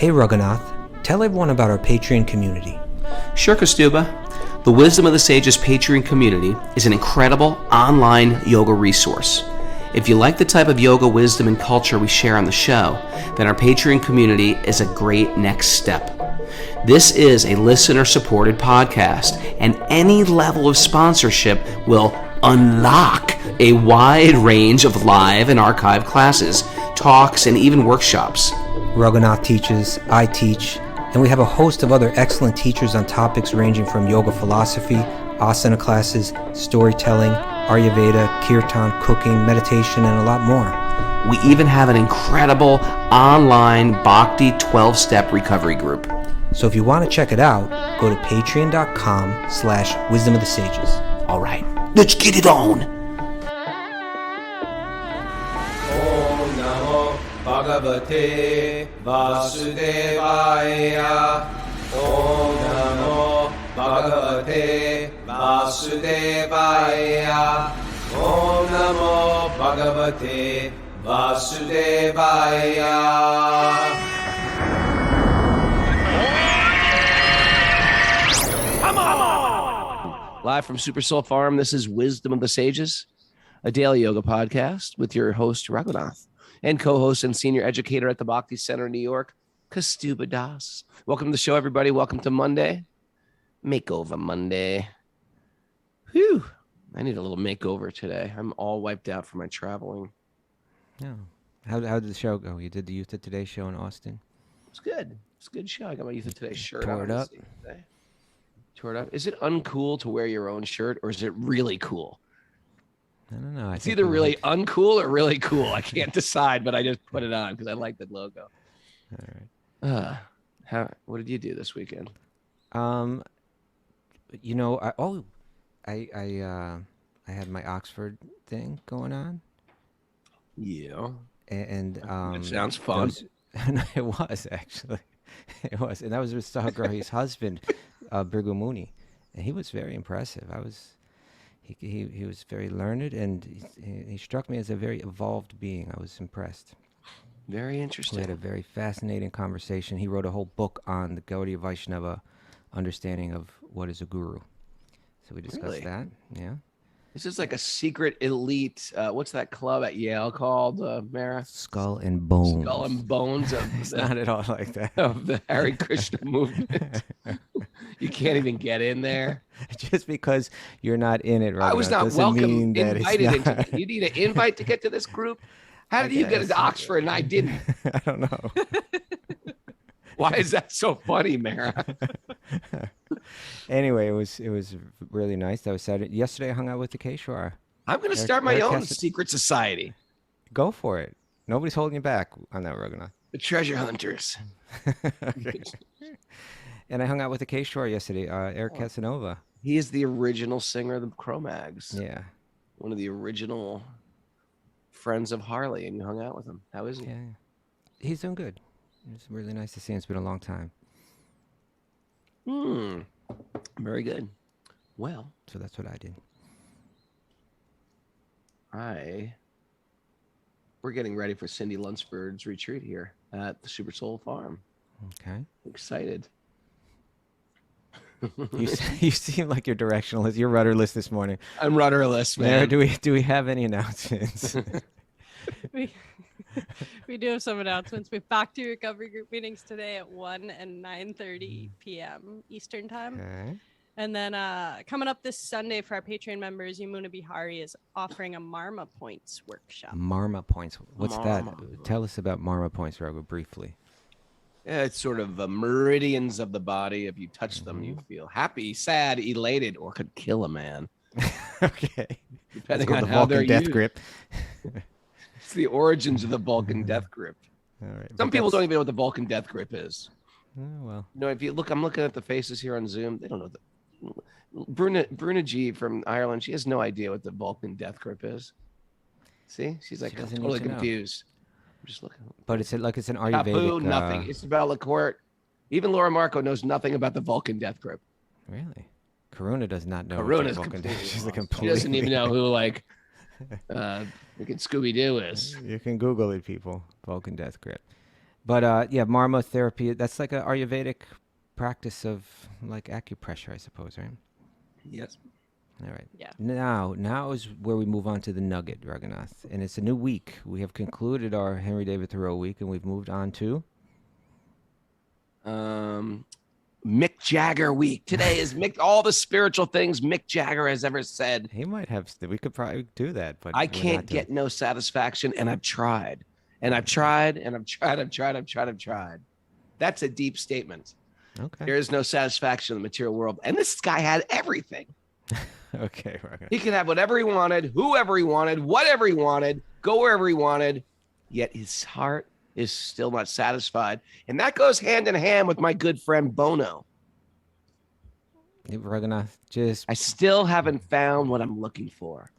Hey Raghunath, tell everyone about our Patreon community. Sure, Kaustubha. The Wisdom of the Sages Patreon community is an incredible online yoga resource. If you like the type of yoga wisdom and culture we share on the show, then our Patreon community is a great next step. This is a listener-supported podcast, and any level of sponsorship will unlock a wide range of live and archived classes, talks, and even workshops. Raghunath teaches, I teach, and we have a host of other excellent teachers on topics ranging from yoga philosophy, asana classes, storytelling, Ayurveda, kirtan, cooking, meditation, and a lot more. We even have an incredible online Bhakti 12-step recovery group. So if you want to check it out, go to patreon.com/wisdom of the sages. All right, let's get it on. Om Namo Bhagavate Vasudevaya. Om Namo Bhagavate Vasudevaya. Om Namo Bhagavate Vasudevaya. Live from Super Soul Farm, this is Wisdom of the Sages, a daily yoga podcast with your host, Raghunath, and co-host and senior educator at the Bhakti Center in New York, Kaustubha Das. Welcome to the show, everybody. Welcome to Monday. Makeover Monday. Whew. I need a little makeover today. I'm all wiped out from my traveling. Yeah. How did the show go? You did the Youth of Today show in Austin? It was good. It's a good show. I got my Youth of Today shirt Tore on. it up. Today. Tore it up. Is it uncool to wear your own shirt, or is it really cool? I don't know. It's either really uncool or really cool. I can't decide, but I just put it on because I like the logo. All right. What did you do this weekend? I had my Oxford thing going on. Yeah. And it sounds fun. It was actually. It was, and that was with Sahagarahi's husband, Bhrigu Muni, and he was very impressive. He was very learned, and he struck me as a very evolved being. I was impressed. Very interesting. We had a very fascinating conversation. He wrote a whole book on the Gaudiya Vaishnava understanding of what is a guru. So we discussed that. Yeah. This is like a secret elite. What's that club at Yale called, Mara? Skull and Bones. Skull and Bones. It's not at all like that. Of the Hare Krishna movement. You can't even get in there. Just because you're not in it, right? I was not welcome, invited into. You need an invite to get to this group? How did you get into Oxford and I didn't? I don't know. Why is that so funny, Mara? Anyway, it was really nice. That was Saturday. Yesterday I hung out with the Keshwar. I'm going to start my own secret society. Go for it. Nobody's holding you back on that, Raghunath. The treasure hunters. Okay. And I hung out with the Keshwar yesterday, Eric Casanova. He is the original singer of the Cro-Mags. Yeah. One of the original friends of Harley, and you hung out with him. How is he? Yeah. He's doing good. It's really nice to see him. It's been a long time. Very good. Well, so that's what I did. We're getting ready for Cindy Lunsford's retreat here at the Super Soul Farm. Okay. Excited. You seem like you're directionless. You're rudderless this morning. I'm rudderless, man. Mara, do we have any announcements? We do have some announcements. We have Bhakti recovery group meetings today at 1 and 9:30 p.m. Eastern time. Okay. And then coming up this Sunday for our Patreon members, Yamuna Bihari is offering a Marma Points workshop. Marma Points. What's that? Tell us about Marma Points, Raghu, briefly. Yeah, it's sort of meridians of the body. If you touch them, you feel happy, sad, elated, or could kill a man. Okay. Depending on how they're death used. grip. It's the origins of the Vulcan death grip. All right. Some people don't even know what the Vulcan death grip is. Oh, well. No, if you look, I'm looking at the faces here on Zoom. They don't know Bruna G from Ireland. She has no idea what the Vulcan death grip is. See, she's like totally confused. I'm just looking. But it's like it's an Ayurvedic. Nothing. Isabella Lacourt. Even Laura Marco knows nothing about the Vulcan death grip. Really? Karuna does not know. Karuna's Vulcan completely She's lost. a completely. She doesn't even know who like Scooby-Doo is. You can Google it, people. Vulcan death grip. But yeah, marma therapy, that's like a Ayurvedic practice of like acupressure, I suppose, right? Yes. All right. Yeah. Now is where we move on to the nugget, Raghunath. And it's a new week. We have concluded our Henry David Thoreau week, and we've moved on to... Mick Jagger week. Today is all the spiritual things Mick Jagger has ever said. He might have... We could probably do that, but I we're can't not doing get no satisfaction, and I've tried. And I've tried, and I've tried. That's a deep statement. it. Okay. There is no satisfaction in the material world. And this guy had everything. Okay, Raghunath. He could have whatever he wanted, whoever he wanted, whatever he wanted, go wherever he wanted, yet his heart is still not satisfied. And that goes hand in hand with my good friend Bono. Raghunath, just... I still haven't found what I'm looking for.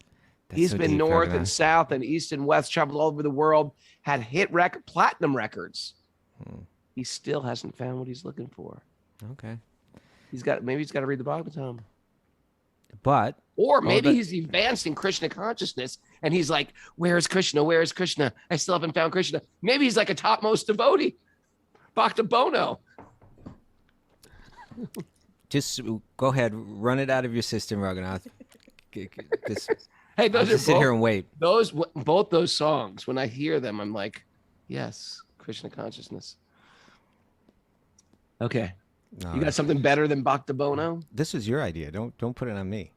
He's so been deep, north and Raghunath. south and east and west, traveled all over the world, had platinum records. He still hasn't found what he's looking for. Okay. Maybe he's got to read the Bhagavatam. But... Or maybe but- he's advanced in Krishna consciousness and he's like, where is Krishna? Where is Krishna? I still haven't found Krishna. Maybe he's like a topmost devotee. Bhakti Bono. Just go ahead, run it out of your system, Raghunath. Just, Hey, I'll those just are sit both, here and wait. both those songs. When I hear them, I'm like, yes, Krishna consciousness. Okay. No, You got something better than Bhakti Bono? this was your idea. Don't put it on me.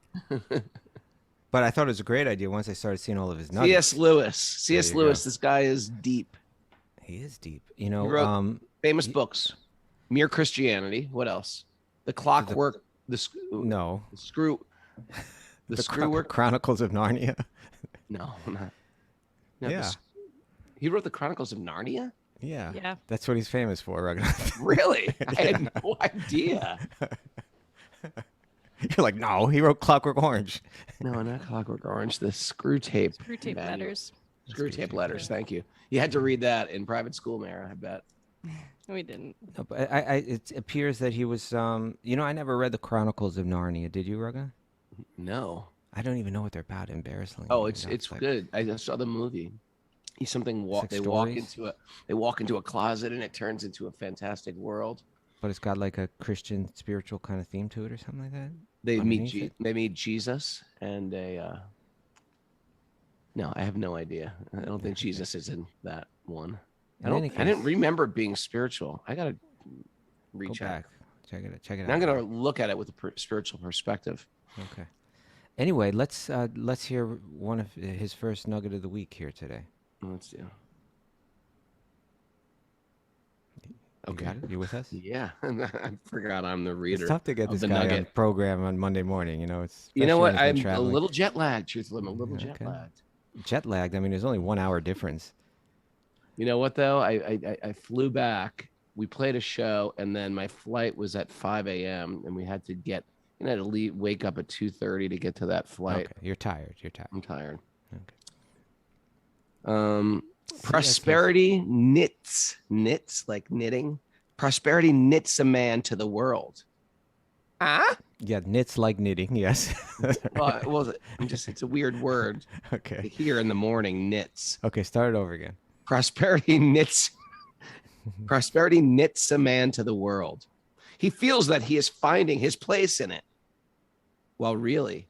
But I thought it was a great idea once I started seeing all of his nuggets. C.S. Lewis. C.S. you Lewis, go. this guy is deep. He is deep. You know, He wrote famous books. Mere Christianity. What else? The Clockwork. The no. Screw. The Screwwork. Chronicles of Narnia. No, not. No, Yeah. He wrote the Chronicles of Narnia? Yeah. Yeah. That's what he's famous for, Raghunath. Really? I had no idea. You're like, no, he wrote Clockwork Orange. No, not Clockwork Orange. The Screw Tape. Screw tape manual. letters. Screw Tape letters. Thank you. You had to read that in private school, Mara, I bet. We didn't. No, but it appears that he was, you know, I never read the Chronicles of Narnia. Did you, Raghunath? No. I don't even know what they're about, embarrassingly. Oh, You it's know, like- good. I just saw the movie. He's something like they walk stories? into a closet and it turns into a fantastic world. But it's got like a Christian spiritual kind of theme to it or something like that? They Underneath it? they meet Jesus and no, I have no idea. I don't think Jesus is in that one. In any I didn't case- remember it being spiritual. I gotta Go recheck. back. Check it And I'm out. gonna look at it with a spiritual perspective. Okay. Anyway, let's hear one of his first nugget of the week here today. Let's do. You Okay. got it? You with us? Yeah, I forgot I'm the reader. It's tough to get of this the guy on nugget. program on Monday morning. You know, it's You know especially what? when he's I'm been a traveling. little jet lagged. Truthfully, I'm a little jet Okay. lagged. Jet lagged. I mean, there's only 1 hour difference. You know what though? I flew back. We played a show, and then my flight was at 5 a.m. and we had to get. I had to wake up at 2:30 to get to that flight. Okay, you're tired. You're tired. I'm tired. Okay. Prosperity knits like knitting. Prosperity knits a man to the world. Ah? Yeah, knits like knitting. Yes. Well, it's a weird word to Okay. hear in the morning. Knits. Okay. Start it over again. Prosperity knits a man to the world. He feels that he is finding his place in it. While really,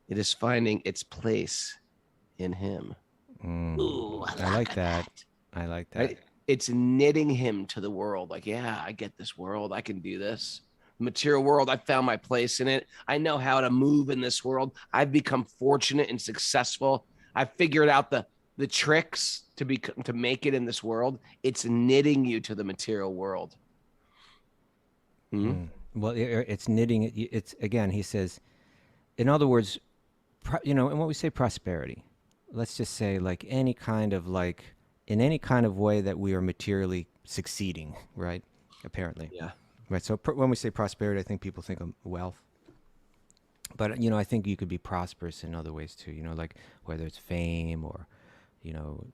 it is finding its place in him. Ooh, I like that. I like that. Right? It's knitting him to the world. Like, yeah, I get this world. I can do this. Material world, I found my place in it. I know how to move in this world. I've become fortunate and successful. I've figured out the tricks to make it in this world. It's knitting you to the material world. Well, it's knitting. It's again. He says, in other words, you know, and when we say prosperity, let's just say like any kind of like in any kind of way that we are materially succeeding, right? Apparently, Yeah. right. So when we say prosperity, I think people think of wealth. But you know, I think you could be prosperous in other ways too. You know, like whether it's fame or, you know,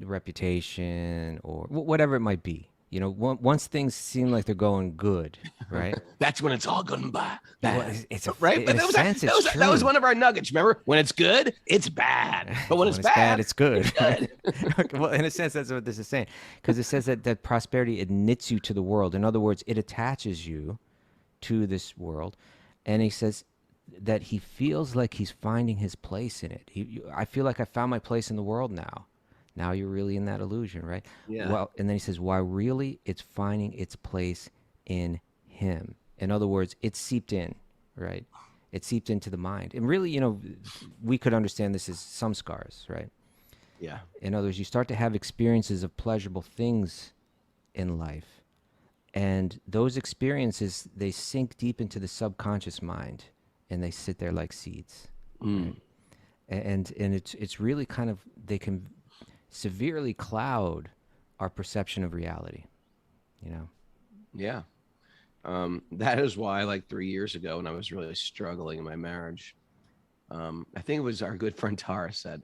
reputation or whatever it might be. You know, once things seem like they're going good, right? That's when it's all good and bad. Well, it's a Right? in But a sense, it's true. that was one of our nuggets. Remember, when it's good, it's bad. But when it's bad, it's good. it's good. Well, in a sense, that's what this is saying, because it says that prosperity, it knits you to the world. In other words, it attaches you to this world, and he says that he feels like he's finding his place in it. I feel like I found my place in the world now. Now you're really in that illusion, right? Yeah. Well, and then he says, why really it's finding its place in him. In other words, it's seeped in, right? It seeped into the mind. And really, you know, we could understand this as samskaras, right? Yeah. In other words, you start to have experiences of pleasurable things in life. And those experiences, they sink deep into the subconscious mind, and they sit there like seeds. Right? And it's really kind of, they can severely cloud our perception of reality, you know? Yeah. That is why, like 3 years ago, when I was really struggling in my marriage, I think it was our good friend Tara said,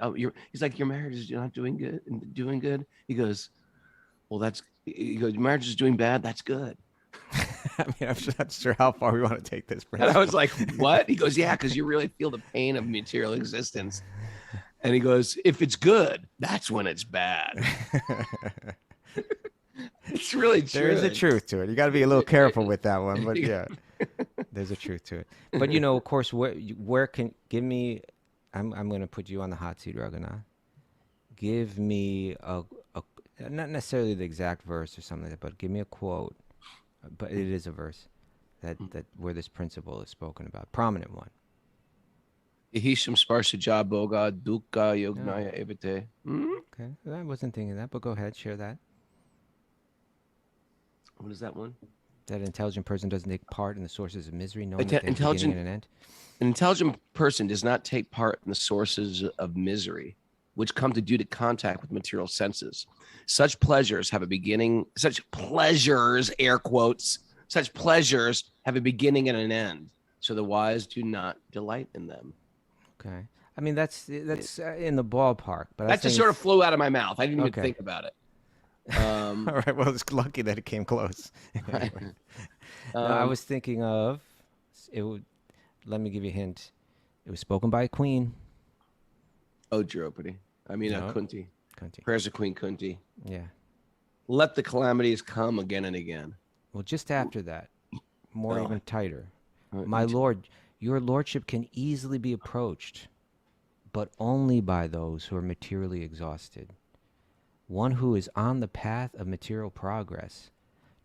he's like, your marriage is not doing good. He goes, your marriage is doing bad. That's good. I mean, I'm not sure how far we want to take this. And I was like, what? He goes, yeah, because you really feel the pain of material existence. And he goes, if it's good, that's when it's bad. It's really true. There is a truth to it. You got to be a little careful with that one, but yeah, there's a truth to it. But you know, of course, where can give me? I'm going to put you on the hot seat, Raghunath. Give me a not necessarily the exact verse or something like that, but give me a quote. But it is a verse that where this principle is spoken about, prominent one. Ihisham sparsaja boga dukkha yognaya evite. Okay, I wasn't thinking that, but go ahead, share that. What is that one? That an intelligent person doesn't take part in the sources of misery, knowing that there's a beginning and an end. An intelligent person does not take part in the sources of misery, which come due to contact with material senses. Such pleasures have a beginning. Such pleasures, air quotes. Such pleasures have a beginning and an end. So the wise do not delight in them. Okay, I mean that's in the ballpark, but that just sort of flew out of my mouth. I didn't even think about it. All right. Well, it's lucky that it came close. Anyway. No, I was thinking of it. Let me give you a hint. It was spoken by a queen. Oh, Draupadi. I mean, Kunti. Prayers of Queen Kunti. Yeah. Let the calamities come again and again. Well, just after that, even tighter. My lord, your lordship can easily be approached, but only by those who are materially exhausted. One who is on the path of material progress,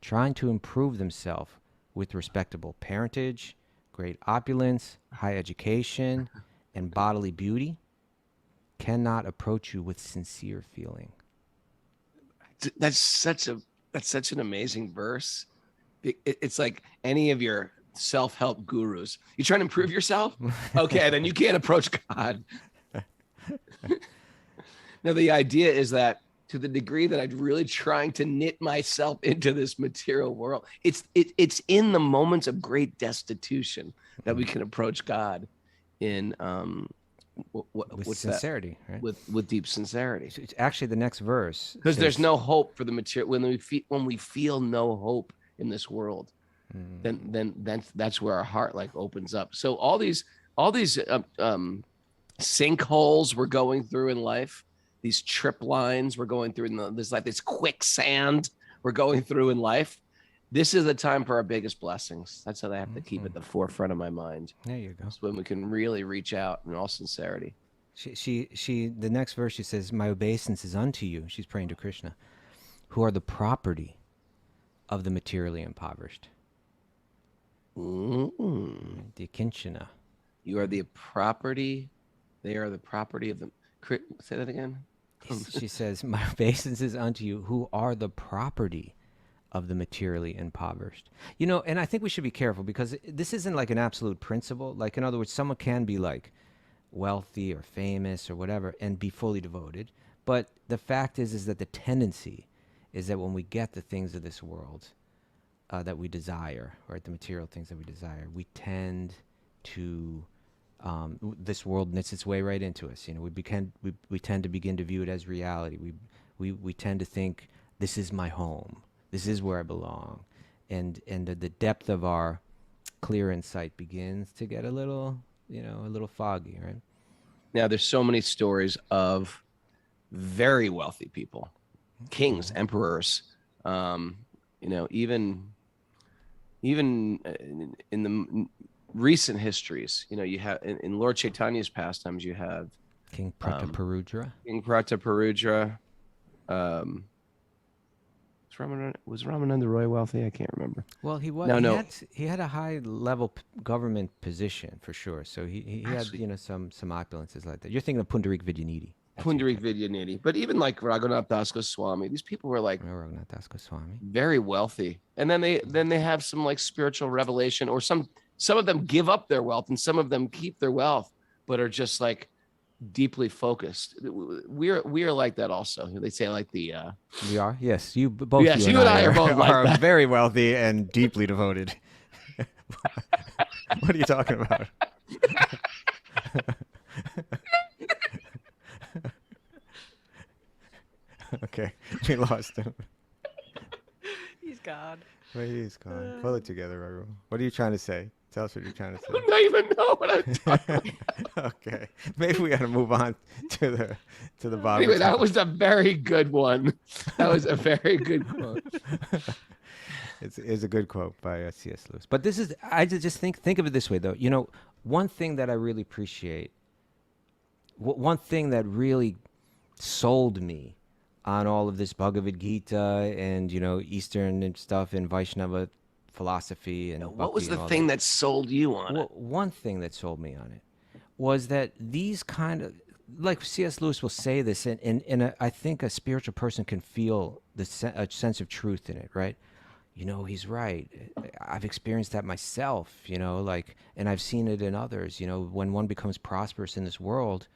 trying to improve themselves with respectable parentage, great opulence, high education, and bodily beauty, cannot approach you with sincere feeling. That's such an amazing verse. It's like any of your self-help gurus. You trying to improve yourself? Okay, then you can't approach God. Now, the idea is that to the degree that I'm really trying to knit myself into this material world, it's in the moments of great destitution that we can approach God in with sincerity, right? With deep sincerity. So it's actually the next verse, because there's no hope for the material when we feel no hope in this world. Then that's where our heart like opens up. So all these sinkholes we're going through in life, these trip lines we're going through there's like this quicksand we're going through in life. This is the time for our biggest blessings. That's how I have to keep at the forefront of my mind. There you go. That's when we can really reach out in all sincerity. She the next verse, she says, my obeisance is unto you. She's praying to Krishna, who are the property of the materially impoverished. The kinchana. You are the property. They are the property of the. Say that again. She says, my obeisance is unto you, who are the property of the materially impoverished. You know, and I think we should be careful, because this isn't like an absolute principle. Like, in other words, someone can be like wealthy or famous or whatever and be fully devoted. But the fact is that the tendency is that when we get the things of this world that we desire, right, the material things that we desire, we tend to, this world knits its way right into us. You know, we tend to begin to view it as reality. We tend to think, this is my home. This is where I belong. And the depth of our clear insight begins to get a little, a little foggy, right? Now, there's so many stories of very wealthy people, kings, emperors, even in the recent histories, you have in Lord Chaitanya's pastimes, you have King Prataparudra. King Prataparudra. Was Ramananda Roy wealthy? I can't remember. Well, he was. He had a high level government position for sure. So he Actually, had some opulences like that. You're thinking of Pundarik Vidyanidhi. Pundarik Vidyanidhi, but even like Raghunath and Kaustubha, these people were like Raghunath and Kaustubha, very wealthy, and then they have some like spiritual revelation, or some of them give up their wealth, and some of them keep their wealth, but are just like deeply focused. We are like that also. They say like the we are, yes, you both. Yes, you and I are both like that. Very wealthy and deeply devoted. What are you talking about? Okay, we lost him. He's gone. Well, he's gone. Pull it together, Raghu. What are you trying to say? Tell us what you're trying to say. I don't even know what I'm talking about. Okay, maybe we got to move on to the Bhagavatam. Anyway, that was a very good one. That was a very good quote. It's a good quote by C.S. Lewis. But this is, I just think of it this way, though. One thing that I really appreciate, one thing that really sold me on all of this Bhagavad Gita and, Eastern and stuff and Vaishnava philosophy. And what was the thing that sold you on it? One thing that sold me on it was that these kind of, like C.S. Lewis will say this, and I think a spiritual person can feel a sense of truth in it, right? He's right. I've experienced that myself, and I've seen it in others. When one becomes prosperous in this world,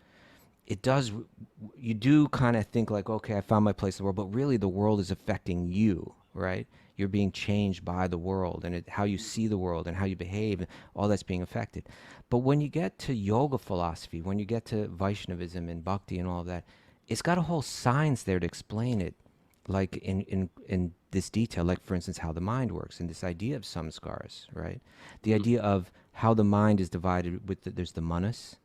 you do kind of think like, okay, I found my place in the world, but really the world is affecting you, right? You're being changed by the world, and how you see the world and how you behave, all that's being affected. But when you get to yoga philosophy, when you get to Vaishnavism and bhakti and all of that, it's got a whole science there to explain it, like in this detail, like for instance, how the mind works and this idea of samskaras, right? The idea of how the mind is divided there's the manas,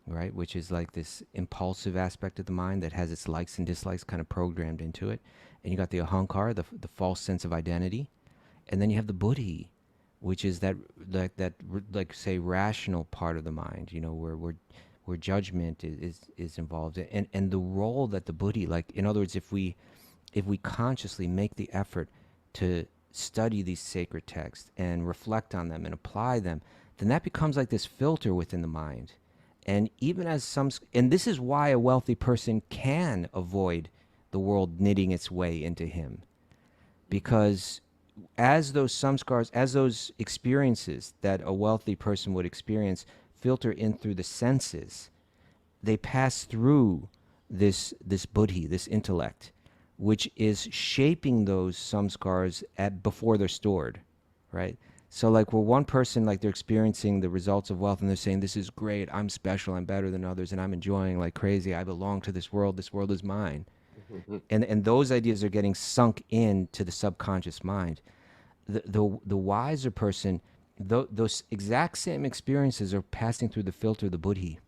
right, which is like this impulsive aspect of the mind that has its likes and dislikes kind of programmed into it. And you got the ahankara, the false sense of identity. And then you have the buddhi, which is that say rational part of the mind, where judgment is involved. And the role that the buddhi, like in other words, if we consciously make the effort to study these sacred texts and reflect on them and apply them, then that becomes like this filter within the mind. And even as and this is why a wealthy person can avoid the world knitting its way into him. Because as those samskaras, as those experiences that a wealthy person would experience filter in through the senses, they pass through this buddhi, this intellect, which is shaping those samskaras before they're stored, right? So like where one person, like they're experiencing the results of wealth and they're saying, this is great, I'm special, I'm better than others, and I'm enjoying like crazy, I belong to this world is mine. And those ideas are getting sunk into the subconscious mind. The wiser person, those exact same experiences are passing through the filter of the buddhi.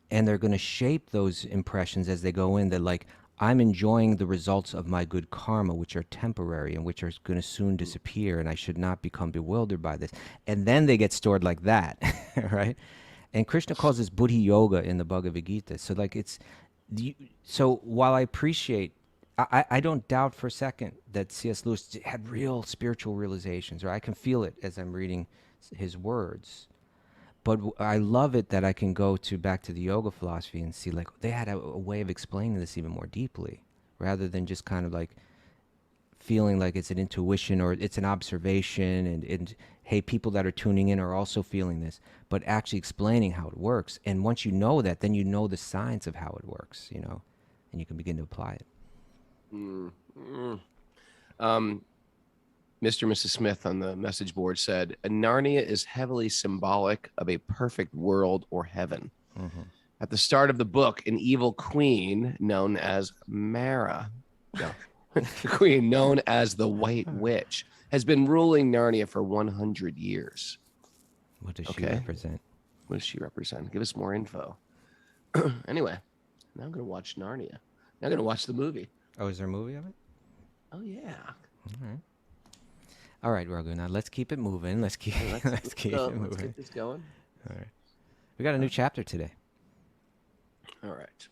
And they're going to shape those impressions as they go in, that like, I'm enjoying the results of my good karma, which are temporary and which are going to soon disappear, and I should not become bewildered by this. And then they get stored like that, right? And Krishna calls this buddhi yoga in the Bhagavad Gita. So like so while I appreciate, I don't doubt for a second that C.S. Lewis had real spiritual realizations, or I can feel it as I'm reading his words. But I love it that I can go back to the yoga philosophy and see like they had a way of explaining this even more deeply, rather than just kind of like feeling like it's an intuition or it's an observation and hey, people that are tuning in are also feeling this, but actually explaining how it works. And once you know that, then you know the science of how it works, and you can begin to apply it. Mr. and Mrs. Smith on the message board said, Narnia is heavily symbolic of a perfect world or heaven. Mm-hmm. At the start of the book, an evil queen known as Mara. No. The queen, known as the White Witch, has been ruling Narnia for 100 years. What does she represent? What does she represent? Give us more info. Anyway, now I'm going to watch Narnia. Now I'm going to watch the movie. Oh, is there a movie of it? Oh, yeah. All right, Raghunath, let's keep it moving. Let's keep it moving. Let's get this going. All right. We got a new chapter today. All right.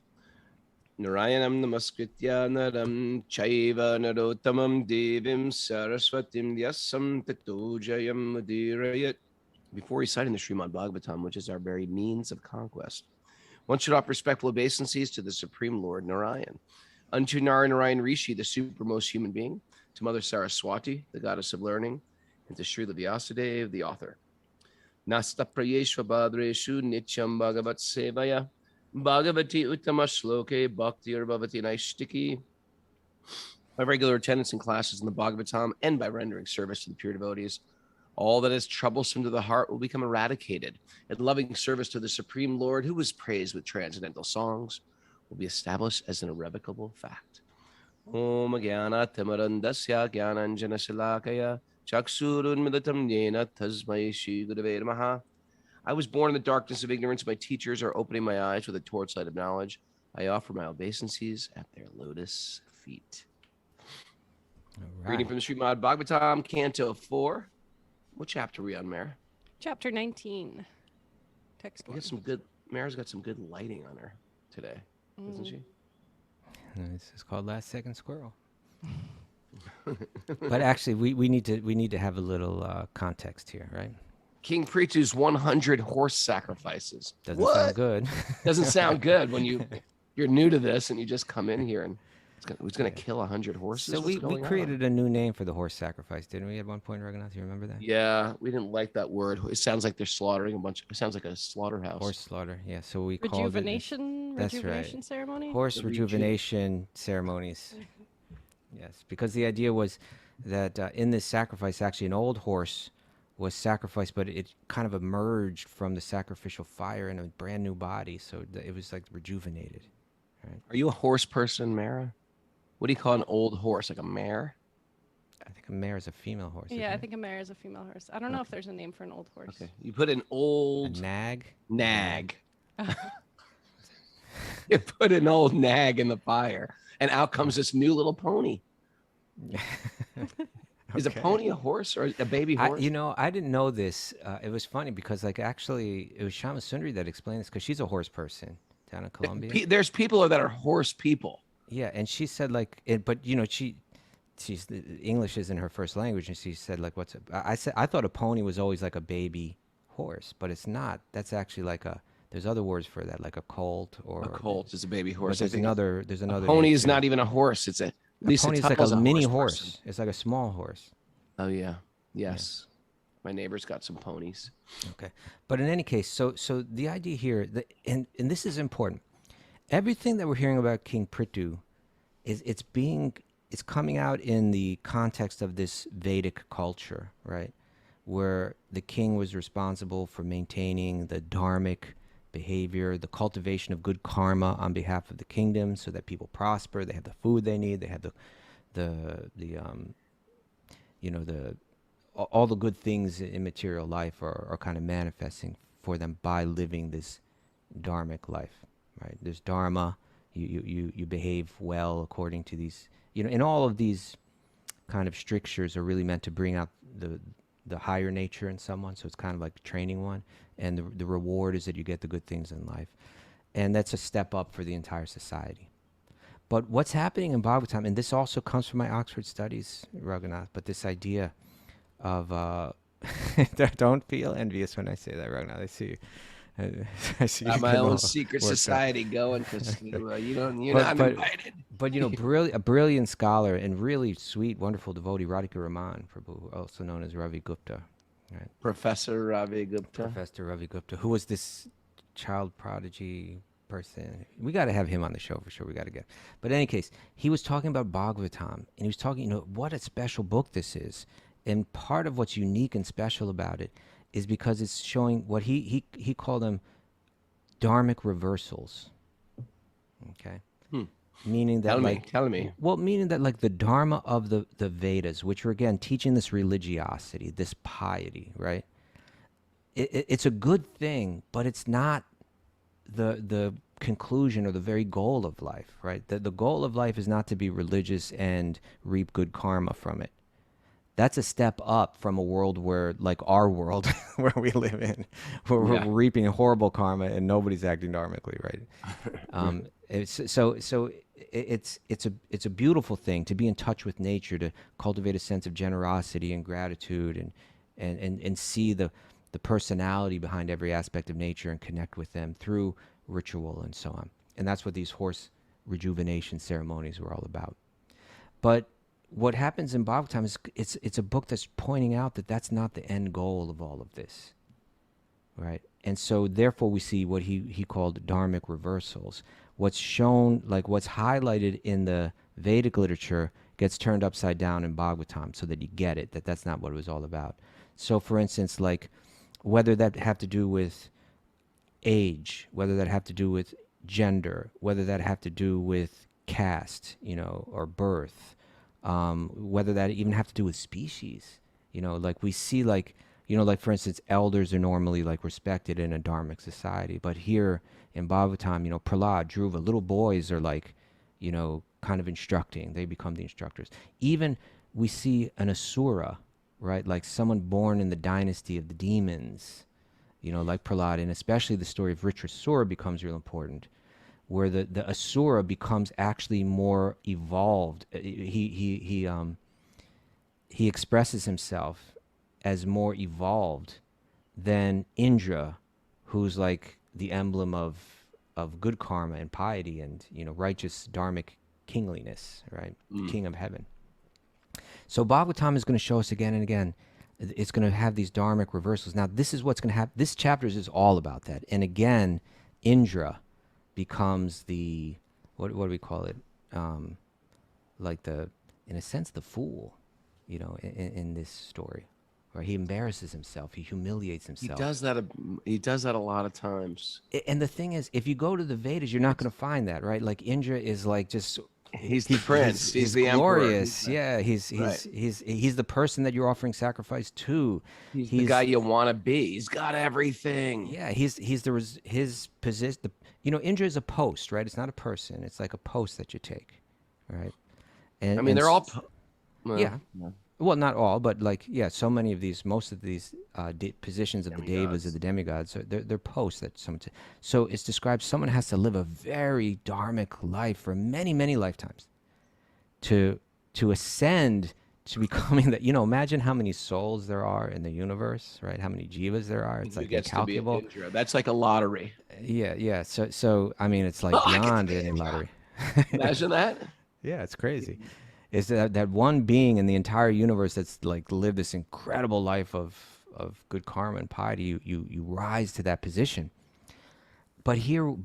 Narayanam namaskritya naram chaiva narottamam devim saraswatim vyasam tato jayam mudirayat. Before reciting the Srimad Bhagavatam, which is our very means of conquest, one should offer respectful obeisances to the Supreme Lord Narayan, unto Narayan Rishi, the supermost human being, to Mother Saraswati, the goddess of learning, and to Srila Vyasadeva, the author. Nasta prayeshva badreshu nityam bhagavat sevaya bhagavati uttama shloke bhakti bhavati naishtiki. By regular attendance in classes in the Bhagavatam and by rendering service to the pure devotees, all that is troublesome to the heart will become eradicated, and loving service to the Supreme Lord, who was praised with transcendental songs, will be established as an irrevocable fact. Om Jnana Timarandasya Jnananjana Shalakaya Chaksurun Milatam Yena Tasmai Shri Gurave Namaha. I was born in the darkness of ignorance. My teachers are opening my eyes with a torchlight of knowledge. I offer my obeisances at their lotus feet. Right. Reading from the Srimad Bhagavatam, Canto 4. What chapter are we on, Mare? Chapter 19. Text We 1. got some good. Mare's got some good lighting on her today, doesn't she? This is called Last Second Squirrel. But actually, we need to have a little context here, right? King Pritu's 100 horse sacrifices. Doesn't sound good. Doesn't sound good when you're new to this and you just come in here and it's gonna kill 100 horses. So we created a new name for the horse sacrifice, didn't we? At one point, Raghunath, you remember that? Yeah, we didn't like that word. It sounds like they're slaughtering a bunch. It sounds like a slaughterhouse. Horse slaughter. Yeah. So we called it Rejuvenation ceremony. Horse rejuvenation ceremonies. Yes, because the idea was that in this sacrifice, actually, an old horse was sacrificed, but it kind of emerged from the sacrificial fire in a brand new body, so it was like rejuvenated. Right? Are you a horse person, Mara? What do you call an old horse? Like a mare? I think a mare is a female horse. Yeah, I think a mare is a female horse. I don't know if there's a name for an old horse. Okay, you put an old a nag. Nag. You put an old nag in the fire, and out comes this new little pony. Is a pony a horse or a baby horse? I didn't know this. It was funny because, actually, it was Shama Sundari that explained this because she's a horse person down in Colombia. There's people that are horse people. Yeah, and she said but she's English isn't her first language, and she said I thought a pony was always like a baby horse, but it's not. That's actually there's other words for that, like a colt or a colt is a baby horse. There's another. A pony is not even a horse. It's a pony is like a mini horse. It's like a small horse. Oh yeah, yes. Yeah. My neighbor's got some ponies. Okay, but in any case, so the idea here, and this is important. Everything that we're hearing about King Pritu it's coming out in the context of this Vedic culture, right? Where the king was responsible for maintaining the Dharmic behavior, the cultivation of good karma on behalf of the kingdom so that people prosper, they have the food they need, they have all the good things in material life are kind of manifesting for them by living this Dharmic life. Right? There's dharma. You behave well according to these. And all of these kind of strictures are really meant to bring out the higher nature in someone. So it's kind of like training one. And the reward is that you get the good things in life, and that's a step up for the entire society. But what's happening in Bhagavatam, and this also comes from my Oxford studies, Raghunath. But this idea of don't feel envious when I say that, Raghunath. I see you. I see my own secret society going because you're not invited. But a brilliant scholar and really sweet, wonderful devotee, Radhika Raman Prabhu, also known as Ravi Gupta, right? Professor Ravi Gupta, who was this child prodigy person. We got to have him on the show for sure. We got to get. But in any case, he was talking about Bhagavatam, and he was talking, what a special book this is, and part of what's unique and special about it is because it's showing what he called them dharmic reversals. Okay? meaning that Tell me. well, meaning that like the dharma of the Vedas, which are again teaching this religiosity, this piety, right? It's a good thing, but it's not the conclusion or the very goal of life, right? The goal of life is not to be religious and reap good karma from it. That's a step up from a world where, like our world, where we live in, where we're reaping horrible karma and nobody's acting dharmically, right? It's a beautiful thing to be in touch with nature, to cultivate a sense of generosity and gratitude, and see the personality behind every aspect of nature and connect with them through ritual and so on. And that's what these horse rejuvenation ceremonies were all about. But what happens in Bhagavatam is it's a book that's pointing out that that's not the end goal of all of this, right? And so therefore we see what he called dharmic reversals. What's shown, like what's highlighted in the Vedic literature gets turned upside down in Bhagavatam so that you get it, that that's not what it was all about. So for instance, like whether that have to do with age, whether that have to do with gender, whether that have to do with caste, or birth, whether that even have to do with species, like we see like, like for instance, elders are normally like respected in a dharmic society, but here in Bhagavatam, Prahlad, Dhruva, little boys are like, kind of instructing, they become the instructors. Even we see an asura, right? Like someone born in the dynasty of the demons, like Prahlad, and especially the story of Vritrasura becomes real important, where the asura becomes actually more evolved. He expresses himself as more evolved than Indra, who's like the emblem of good karma and piety and righteous dharmic kingliness, right? The king of heaven. So Bhagavatam is going to show us again and again. It's going to have these dharmic reversals. Now, this is what's going to happen. This chapter is all about that. And again, Indra becomes the, what do we call it? Like in a sense, the fool, in this story. Right? He embarrasses himself. He humiliates himself. He does that a lot of times. And the thing is, if you go to the Vedas, you're not going to find that, right? Like Indra is like just... He's the prince. He's the glorious. emperor. Yeah, he's the person that you're offering sacrifice to. He's the guy you want to be. He's got everything. Yeah, his position. Indra is a post, right? It's not a person. It's like a post that you take, right? And I mean, they're all. Yeah. Well, not all, but so many of these, most of these positions of the devas, of the demigods, they're posts that someone. So it's described someone has to live a very dharmic life for many, many lifetimes to ascend to becoming that. Imagine how many souls there are in the universe, right? How many jivas there are. It's like incalculable. That's like a lottery. Yeah. So I mean, it's like beyond any lottery. Imagine that. Yeah, it's crazy. Is that one being in the entire universe that's like lived this incredible life of good karma and piety, you rise to that position. But here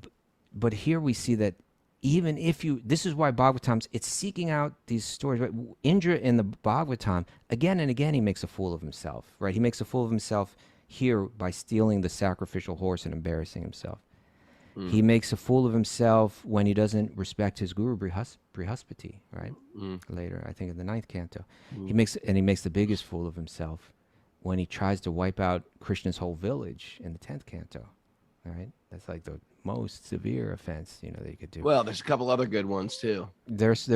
we see that even if this is why Bhagavatam's, it's seeking out these stories, right? Indra in the Bhagavatam, again and again, he makes a fool of himself, right? He makes a fool of himself here by stealing the sacrificial horse and embarrassing himself. He makes a fool of himself when he doesn't respect his guru Brihaspati, right? Later, I think in the 9th canto. He makes the biggest fool of himself when he tries to wipe out Krishna's whole village in the 10th canto, right? That's like the most severe offense, that you could do. Well, there's a couple other good ones too. There's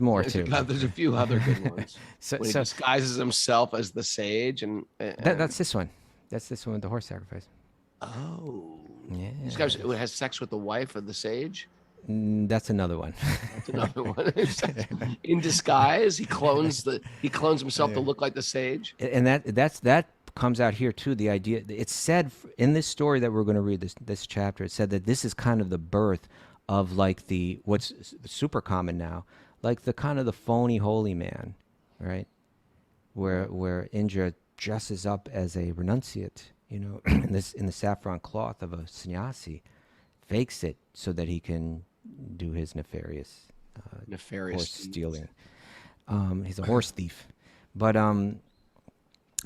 more too. There's a few other good ones. When he disguises himself as the sage, and that's this one. That's this one with the horse sacrifice. Oh. Yeah. This guy has sex with the wife of the sage? That's another one. That's another one. In disguise, he clones himself to look like the sage. And that comes out here too. The idea, it's said in this story that we're going to read, this chapter, it said that this is kind of the birth of like what's super common now, like the kind of the phony holy man, right? Where Indra dresses up as a renunciate, in the saffron cloth of a sannyasi, fakes it so that he can do his nefarious horse stealing. He's a horse thief, but in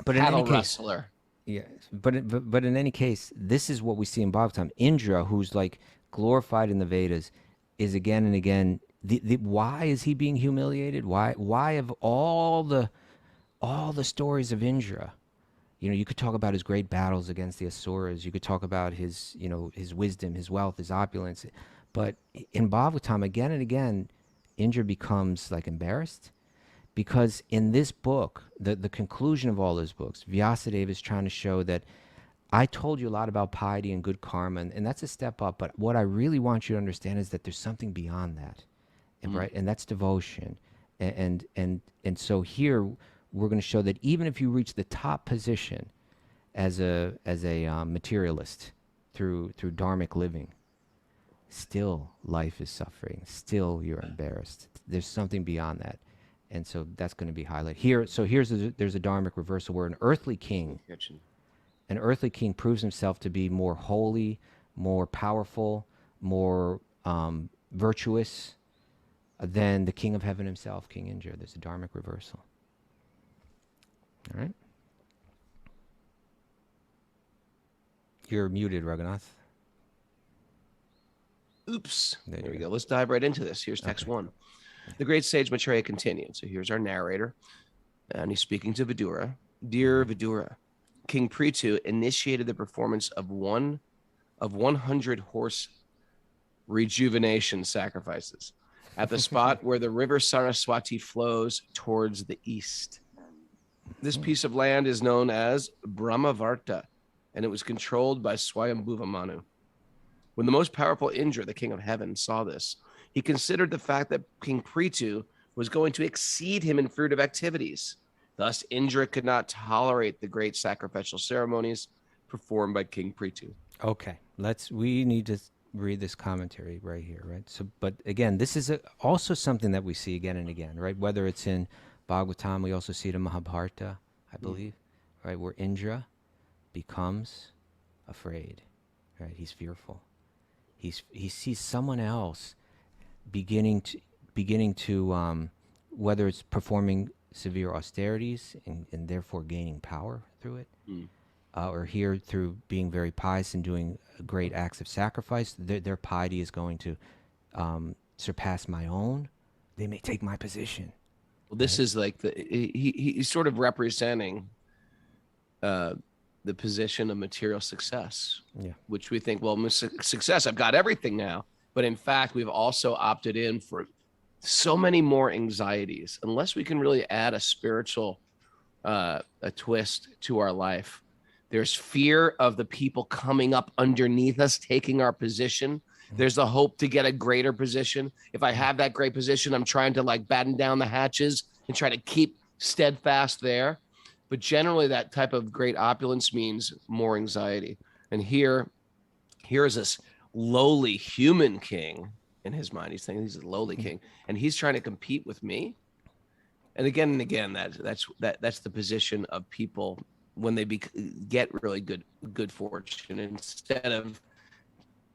any case, wrestler. Yeah, but in any case, this is what we see in Bhagavatam. Indra, who's like glorified in the Vedas, is again and again why is he being humiliated? Why of all the stories of Indra? You could talk about his great battles against the Asuras. You could talk about his, his wisdom, his wealth, his opulence. But in Bhagavatam, again and again, Indra becomes like embarrassed, because in this book, the conclusion of all those books, Vyasadeva is trying to show that I told you a lot about piety and good karma, and that's a step up. But what I really want you to understand is that there's something beyond that, and, right? And that's devotion. And so here we're going to show that even if you reach the top position as a materialist through Dharmic living, still life is suffering. Still you're embarrassed. There's something beyond that. And so that's going to be highlighted here. So there's a Dharmic reversal where an earthly king proves himself to be more holy, more powerful, more virtuous than the king of heaven himself, King Indra. There's a Dharmic reversal. All right. You're muted, Raghunath. Oops. There we go. Let's dive right into this. Here's text 1. The great sage Maitreya continued. So here's our narrator, and he's speaking to Vidura. Dear Vidura, King Pritu initiated the performance of 100 horse rejuvenation sacrifices at the spot where the river Saraswati flows towards the east. This piece of land is known as Brahmavarta, and it was controlled by Swayambhuva Manu. When the most powerful Indra, the king of heaven, saw this, he considered the fact that King Pritu was going to exceed him in fruitive activities. Thus, Indra could not tolerate the great sacrificial ceremonies performed by King Pritu. Okay, we need to read this commentary right here, right? So, but again, this is also something that we see again and again, right? Whether it's in Bhagavatam, we also see it in Mahabharata, I believe, right? Where Indra becomes afraid, right? He's fearful. He sees someone else beginning to whether it's performing severe austerities and therefore gaining power through it, or here through being very pious and doing great acts of sacrifice, their piety is going to surpass my own. They may take my position. Well, this is like he's sort of representing the position of material success, which we think, well, success, I've got everything now. But in fact, we've also opted in for so many more anxieties. Unless we can really add a spiritual a twist to our life, there's fear of the people coming up underneath us, taking our position. There's the hope to get a greater position. If I have that great position, I'm trying to like batten down the hatches and try to keep steadfast there. But generally, that type of great opulence means more anxiety. And here is this lowly human king in his mind. He's thinking he's a lowly king, and he's trying to compete with me. And again, that's the position of people when they get really good fortune. Instead of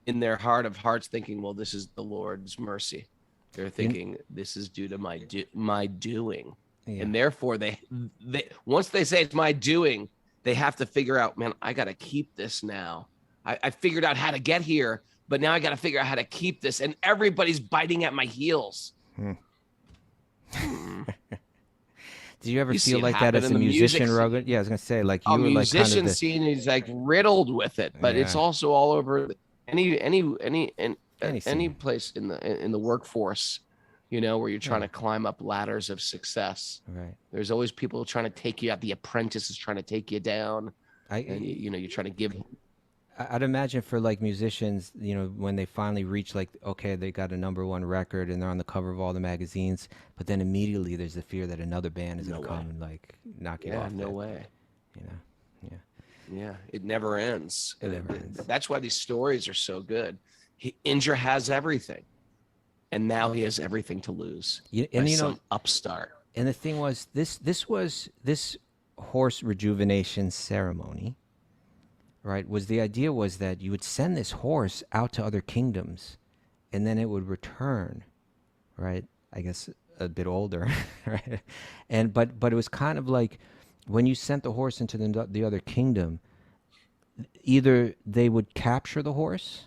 in their heart of hearts thinking, well, this is the Lord's mercy, they're thinking this is due to my doing. Yeah. And therefore, they once they say it's my doing, they have to figure out, man, I got to keep this now. I figured out how to get here, but now I got to figure out how to keep this. And everybody's biting at my heels. Did you ever feel like that as a musician, Rogan? Yeah, I was going to say, like, you were like kind of musician scene is like riddled with it, but it's also all over any place in the workforce. You know, where you're trying to climb up ladders of success. Right. There's always people trying to take you out. The apprentice is trying to take you down. And you're trying to give. I'd imagine for like musicians, when they finally reach like, okay, they got a #1 record and they're on the cover of all the magazines, but then immediately there's the fear that another band is going to come and like knock you off. No way. Yeah. Yeah. It never ends. It never ends. That's why these stories are so good. Indra has everything. And now he has everything to lose. Some upstart. And the thing was, this horse rejuvenation ceremony, right? The idea was that you would send this horse out to other kingdoms, and then it would return, right? I guess a bit older, right? But it was kind of like when you sent the horse into the other kingdom, either they would capture the horse,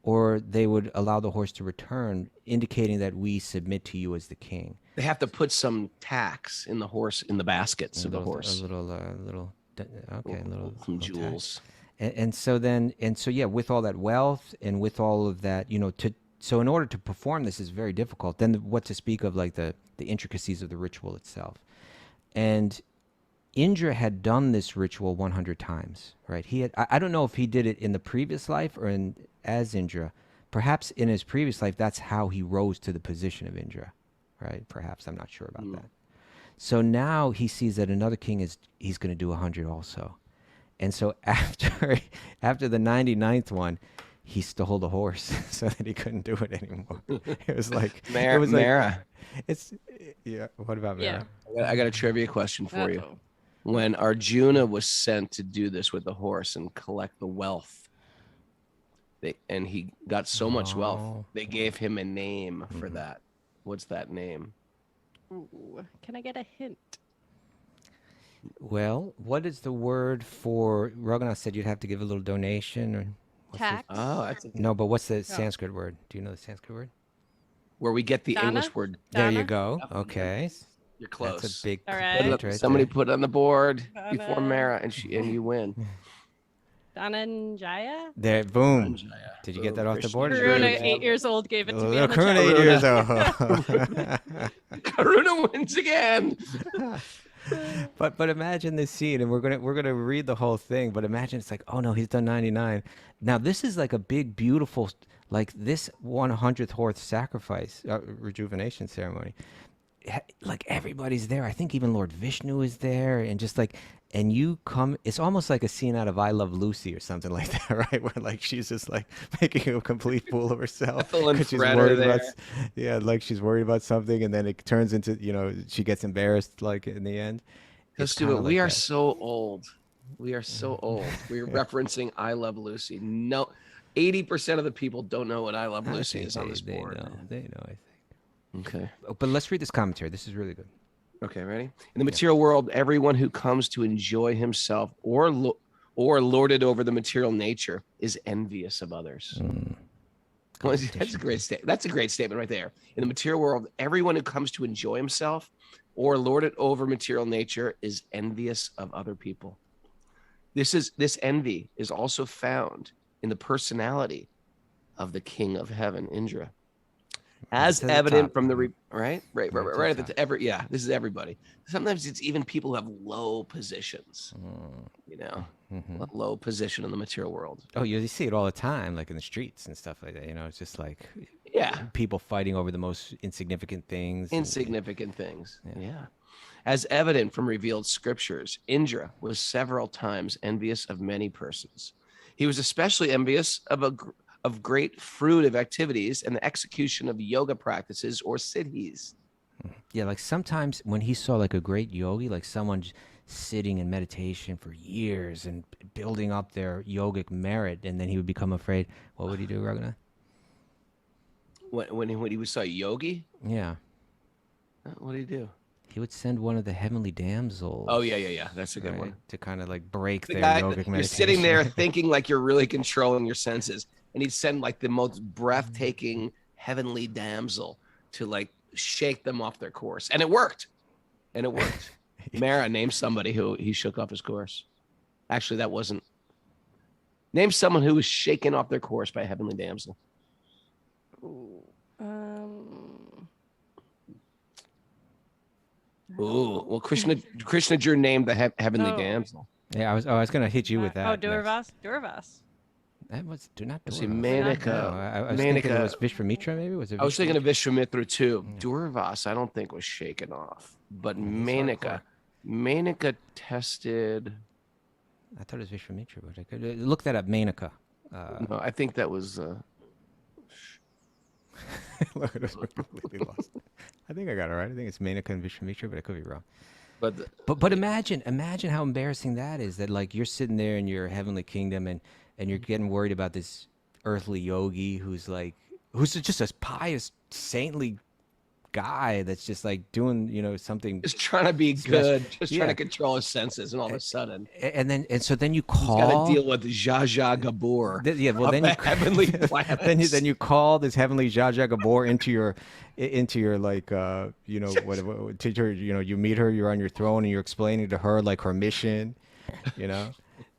or they would allow the horse to return, indicating that we submit to you as the king. They have to put some tax in the horse, in the baskets of the horse. A little, okay, a little some tax. jewels. And so yeah, with all that wealth and with all of that, so in order to perform this is very difficult. Then what to speak of like the intricacies of the ritual itself. And Indra had done this ritual 100 times, right? I don't know if he did it in the previous life or as Indra. Perhaps in his previous life, that's how he rose to the position of Indra, right? Perhaps, I'm not sure about that. So now he sees that another king he's going to do 100 also. And so after the 99th one, he stole the horse so that he couldn't do it anymore. It was like Mara. What about Mara? Yeah. I got a trivia question for you. When Arjuna was sent to do this with the horse and collect the wealth, and he got so much wealth, they gave him a name for that. What's that name? Ooh, can I get a hint? Well, what is the word for? Raghunath said you'd have to give a little donation or Tax. No, but what's the Sanskrit word? Do you know the Sanskrit word? Where we get the Dana? English word. There Dana? you go. Okay. You're close. That's a big All right. hint right Somebody there. put it on the board Dana. before Mara, and you win. Dhananjaya? There, boom. Dhananjaya. Did you get that off the board? Karuna, 8 years old, gave it to me. Little on the Karuna, chat. 8 years old. Karuna wins again. But imagine this scene, and we're gonna read the whole thing. But imagine it's like, oh no, he's done 99. Now this is like a big, beautiful, like this 100th horse sacrifice, rejuvenation ceremony. Like everybody's there. I think even Lord Vishnu is there, and just like, and you come. It's almost like a scene out of I Love Lucy or something like that, right? Where like she's just like making a complete fool of herself. Ethel and 'cause she's Fred worried are about, there. like she's worried about something, and then it turns into, she gets embarrassed like in the end. It's Kaustubha, kinda we like are that. so old. We are so old. We're referencing I Love Lucy. No, 80% of the people don't know what I Love I Lucy think is on this board. They know, I think. Okay. But let's read this commentary. This is really good. Okay, ready? In the material world, everyone who comes to enjoy himself or lord it over the material nature is envious of others. Well, that's a great statement. That's a great statement right there. In the material world, everyone who comes to enjoy himself or lord it over material nature is envious of other people. This envy is also found in the personality of the king of heaven, Indra. As evident from the right at the this is everybody. Sometimes it's even people who have low positions, low position in the material world. Oh, you see it all the time, like in the streets and stuff like that. It's just like people fighting over the most insignificant things. Yeah. As evident from revealed scriptures, Indra was several times envious of many persons. He was especially envious of great fruitive activities and the execution of yoga practices or siddhis. Yeah, like sometimes when he saw like a great yogi, like someone sitting in meditation for years and building up their yogic merit, and then he would become afraid. What would he do, Raghunath? When he saw a yogi? Yeah. What did he do? He would send one of the heavenly damsels. Oh, yeah. That's a good one. To kind of like break The their guy, yogic meditation. you're sitting there thinking like you're really controlling your senses. And he'd send like the most breathtaking heavenly damsel to like shake them off their course. And it worked. Mara, name somebody who he shook off his course. Actually, that wasn't. Name someone who was shaken off their course by a heavenly damsel. Ooh, well, Krishna drew named the heavenly damsel. Yeah, I was gonna hit you with that. Oh, Durvas. That was not See, Durvas. Menaka. No, I was thinking it was Vishvamitra, maybe? Was it I was thinking of Vishvamitra? Vishwamitra too. Durvas, I don't think was shaken off, but Menaka tested. I thought it was Vishvamitra, but I could look that up. Menaka. No, I think that was. Look at us, we're completely lost. I think I got it right. I think it's Menaka and Vishvamitra, but I could be wrong. But imagine how embarrassing that is. That like you're sitting there in your heavenly kingdom and you're getting worried about this earthly yogi who's just a pious, saintly guy that's just like doing, you know, something. Just trying to be special. good, just trying Yeah. to control his senses, and all of a sudden And so then you he's got call. to deal with Zsa Zsa Gabor. Yeah, well, of then the you heavenly planets. then you call this heavenly Zsa Zsa Gabor into your like you know, whatever, to her, you know, you meet her, you're on your throne, and you're explaining to her like her mission, you know,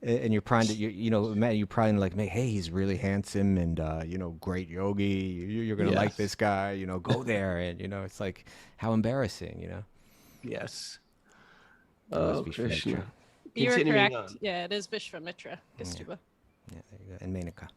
and you're trying to, you know, man, you're probably like, hey, he's really handsome and you know, great yogi, you're gonna like Yes. this guy, you know, go there, and you know, it's like how embarrassing, you know. Yes. was Oh, Vishwamitra. Krishna. You were Continuing correct. on. Yeah, it is Vishwamitra, Kaustubha. Yeah, there you go. And Menaka.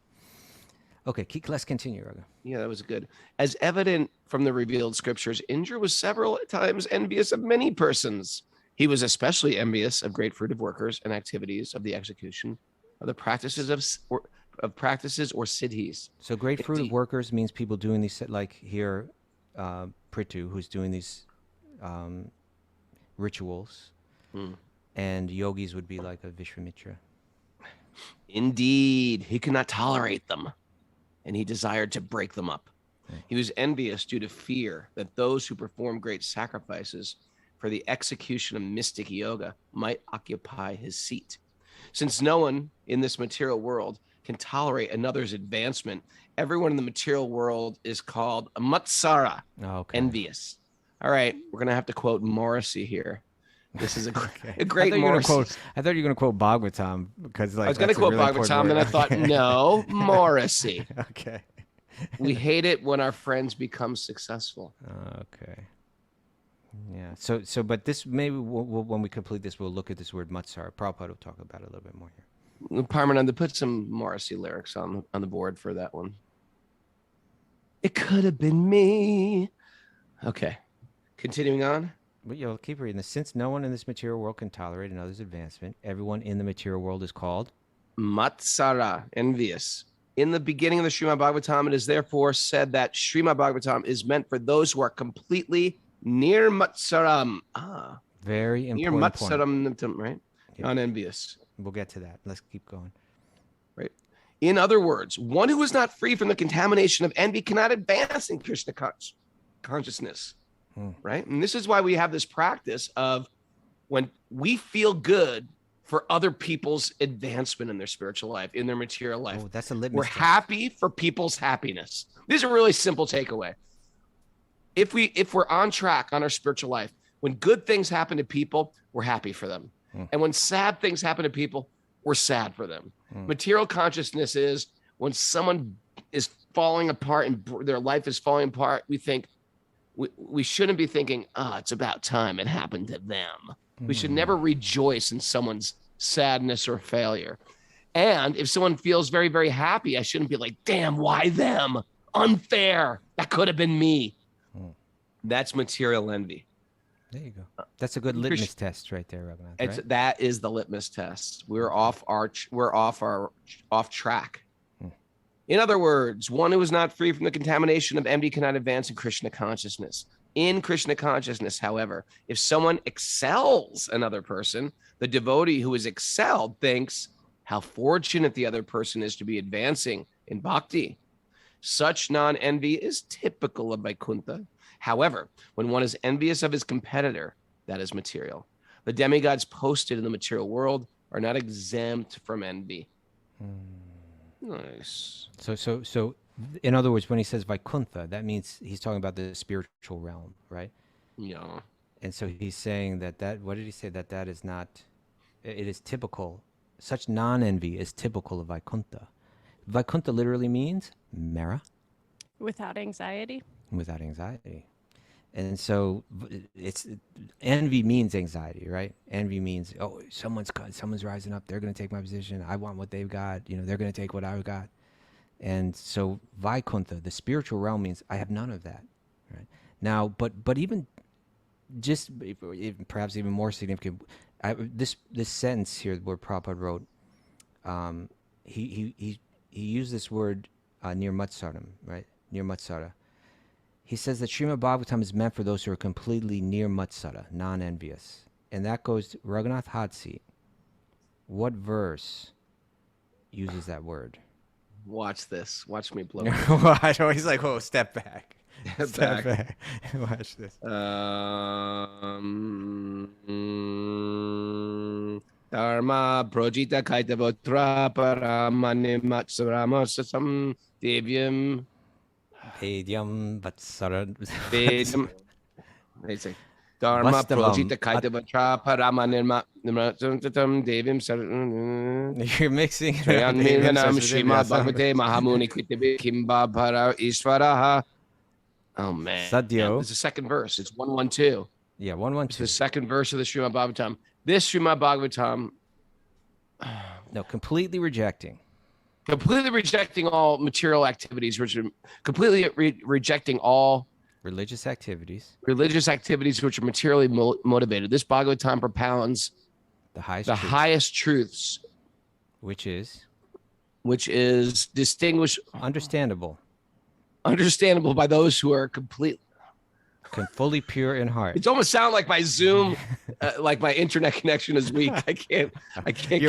Okay, let's continue, Raghu. Yeah, that was good. As evident from the revealed scriptures, Indra was several times envious of many persons. He was especially envious of great fruitive workers and activities of the execution of the practices of practices or siddhis. So great fruit of Indeed. workers means people doing these, like here, Pritu, who's doing these rituals, and yogis would be like a Vishwamitra. Indeed, he could not tolerate them, and he desired to break them up. He was envious due to fear that those who perform great sacrifices for the execution of mystic yoga might occupy his seat. Since no one in this material world can tolerate another's advancement, everyone in the material world is called a matsara, Okay. envious. All right, we're going to have to quote Morrissey here. This is a Okay. great I Morrissey. thought you were going to quote Bhagavatam because like I was going to that's a quote really important Bhagavatam, then I word. thought, no, Morrissey. Okay. We hate it when our friends become successful. Okay. Yeah. So, but this maybe when we complete this, we'll look at this word matsara. Prabhupada will talk about it a little bit more here. Parmananda, put some Morrissey lyrics on the board for that one. It could have been me. Okay. Continuing on. But you'll keep reading this. Since no one in this material world can tolerate another's advancement, everyone in the material world is called Matsara, envious. In the beginning of the Srimad Bhagavatam, it is therefore said that Srimad Bhagavatam is meant for those who are completely near Matsaram. very Near important point. Matsaram, right? Yeah. Non-envious. We'll get to that. Let's keep going. Right. In other words, one who is not free from the contamination of envy cannot advance in Krishna consciousness. Right. And this is why we have this practice of when we feel good for other people's advancement in their spiritual life, in their material life. Oh, that's a litmus We're test. happy for people's happiness. This is a really simple takeaway. If we're on track on our spiritual life, when good things happen to people, we're happy for them. And when sad things happen to people, we're sad for them. Material consciousness is when someone is falling apart and their life is falling apart, we think we shouldn't be thinking, it's about time it happened to them. We should never rejoice in someone's sadness or failure. And if someone feels very, very happy, I shouldn't be like, damn, why them? Unfair. That could have been me. That's material envy. There you go. That's a good litmus test right there, Raghunath. Right? That is the litmus test. We're off track. In other words, one who is not free from the contamination of envy cannot advance in Krishna consciousness. In Krishna consciousness, however, if someone excels another person, the devotee who is excelled thinks how fortunate the other person is to be advancing in bhakti. Such non-envy is typical of Vaikuntha. However, when one is envious of his competitor, that is material. The demigods posted in the material world are not exempt from envy. Nice. So, in other words, when he says Vaikuntha, that means he's talking about the spiritual realm, right? Yeah. And so he's saying that what did he say? That is not, it is typical. Such non-envy is typical of Vaikuntha. Vaikuntha literally means Mara, Without anxiety. without anxiety. And so envy means anxiety, right? Envy means, someone's rising up. They're going to take my position. I want what they've got. They're going to take what I've got. And so Vaikuntha, the spiritual realm, means I have none of that, right? Now, but even just perhaps even more significant, this sentence here where Prabhupada wrote, he used this word near Matsaram, right? Near Matsara. He says that Srimad Bhagavatam is meant for those who are completely near Matsara, non-envious. And that goes to Raghunath Hadsi. What verse uses that word? Watch this. Watch me blow. I always like, step back. Step back. back. Watch this. Dharma projita kaitavotra paramanimatsaramosasam devyam Vedyam Vatsara. vedam. Amazing. Dharma Vastavam. projita kaitavatra paramanimatsaram devyam saram. You're mixing it up. Triyanmilanam Srimad Bhagavate Mahamuni Kritabi Kimba Para Ishvaraha. Oh man. Sadhyo. It's the second verse. It's 112. Yeah, It's 112. the second verse of the Srimad Bhagavatam. This Srimad Bhagavatam, No, completely rejecting. completely rejecting all material activities, which are completely rejecting all Religious activities. religious activities which are materially motivated. This Bhagavatam propounds The highest the truth, highest truths, which is which is understandable, understandable by those who are fully pure in heart. It's almost sound like my Zoom, like my internet connection is weak. I can't Your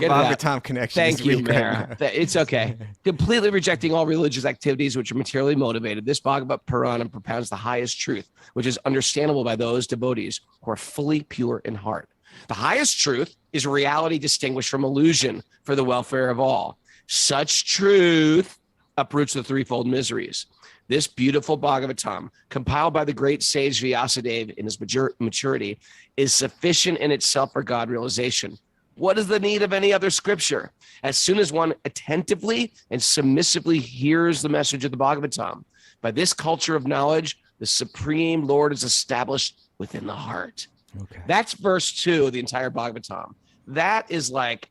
get it out. Bhagavatam connection. Thank is you, weak right Mara. now. It's okay. Completely rejecting all religious activities which are materially motivated. This Bhagavad Purana propounds the highest truth, which is understandable by those devotees who are fully pure in heart. The highest truth is reality distinguished from illusion for the welfare of all. Such truth uproots the threefold miseries. This beautiful Bhagavatam, compiled by the great sage Vyasadeva in his maturity, is sufficient in itself for God realization. What is the need of any other scripture? As soon as one attentively and submissively hears the message of the Bhagavatam, by this culture of knowledge, the Supreme Lord is established within the heart. Okay. That's verse 2 of the entire Bhagavatam. That is like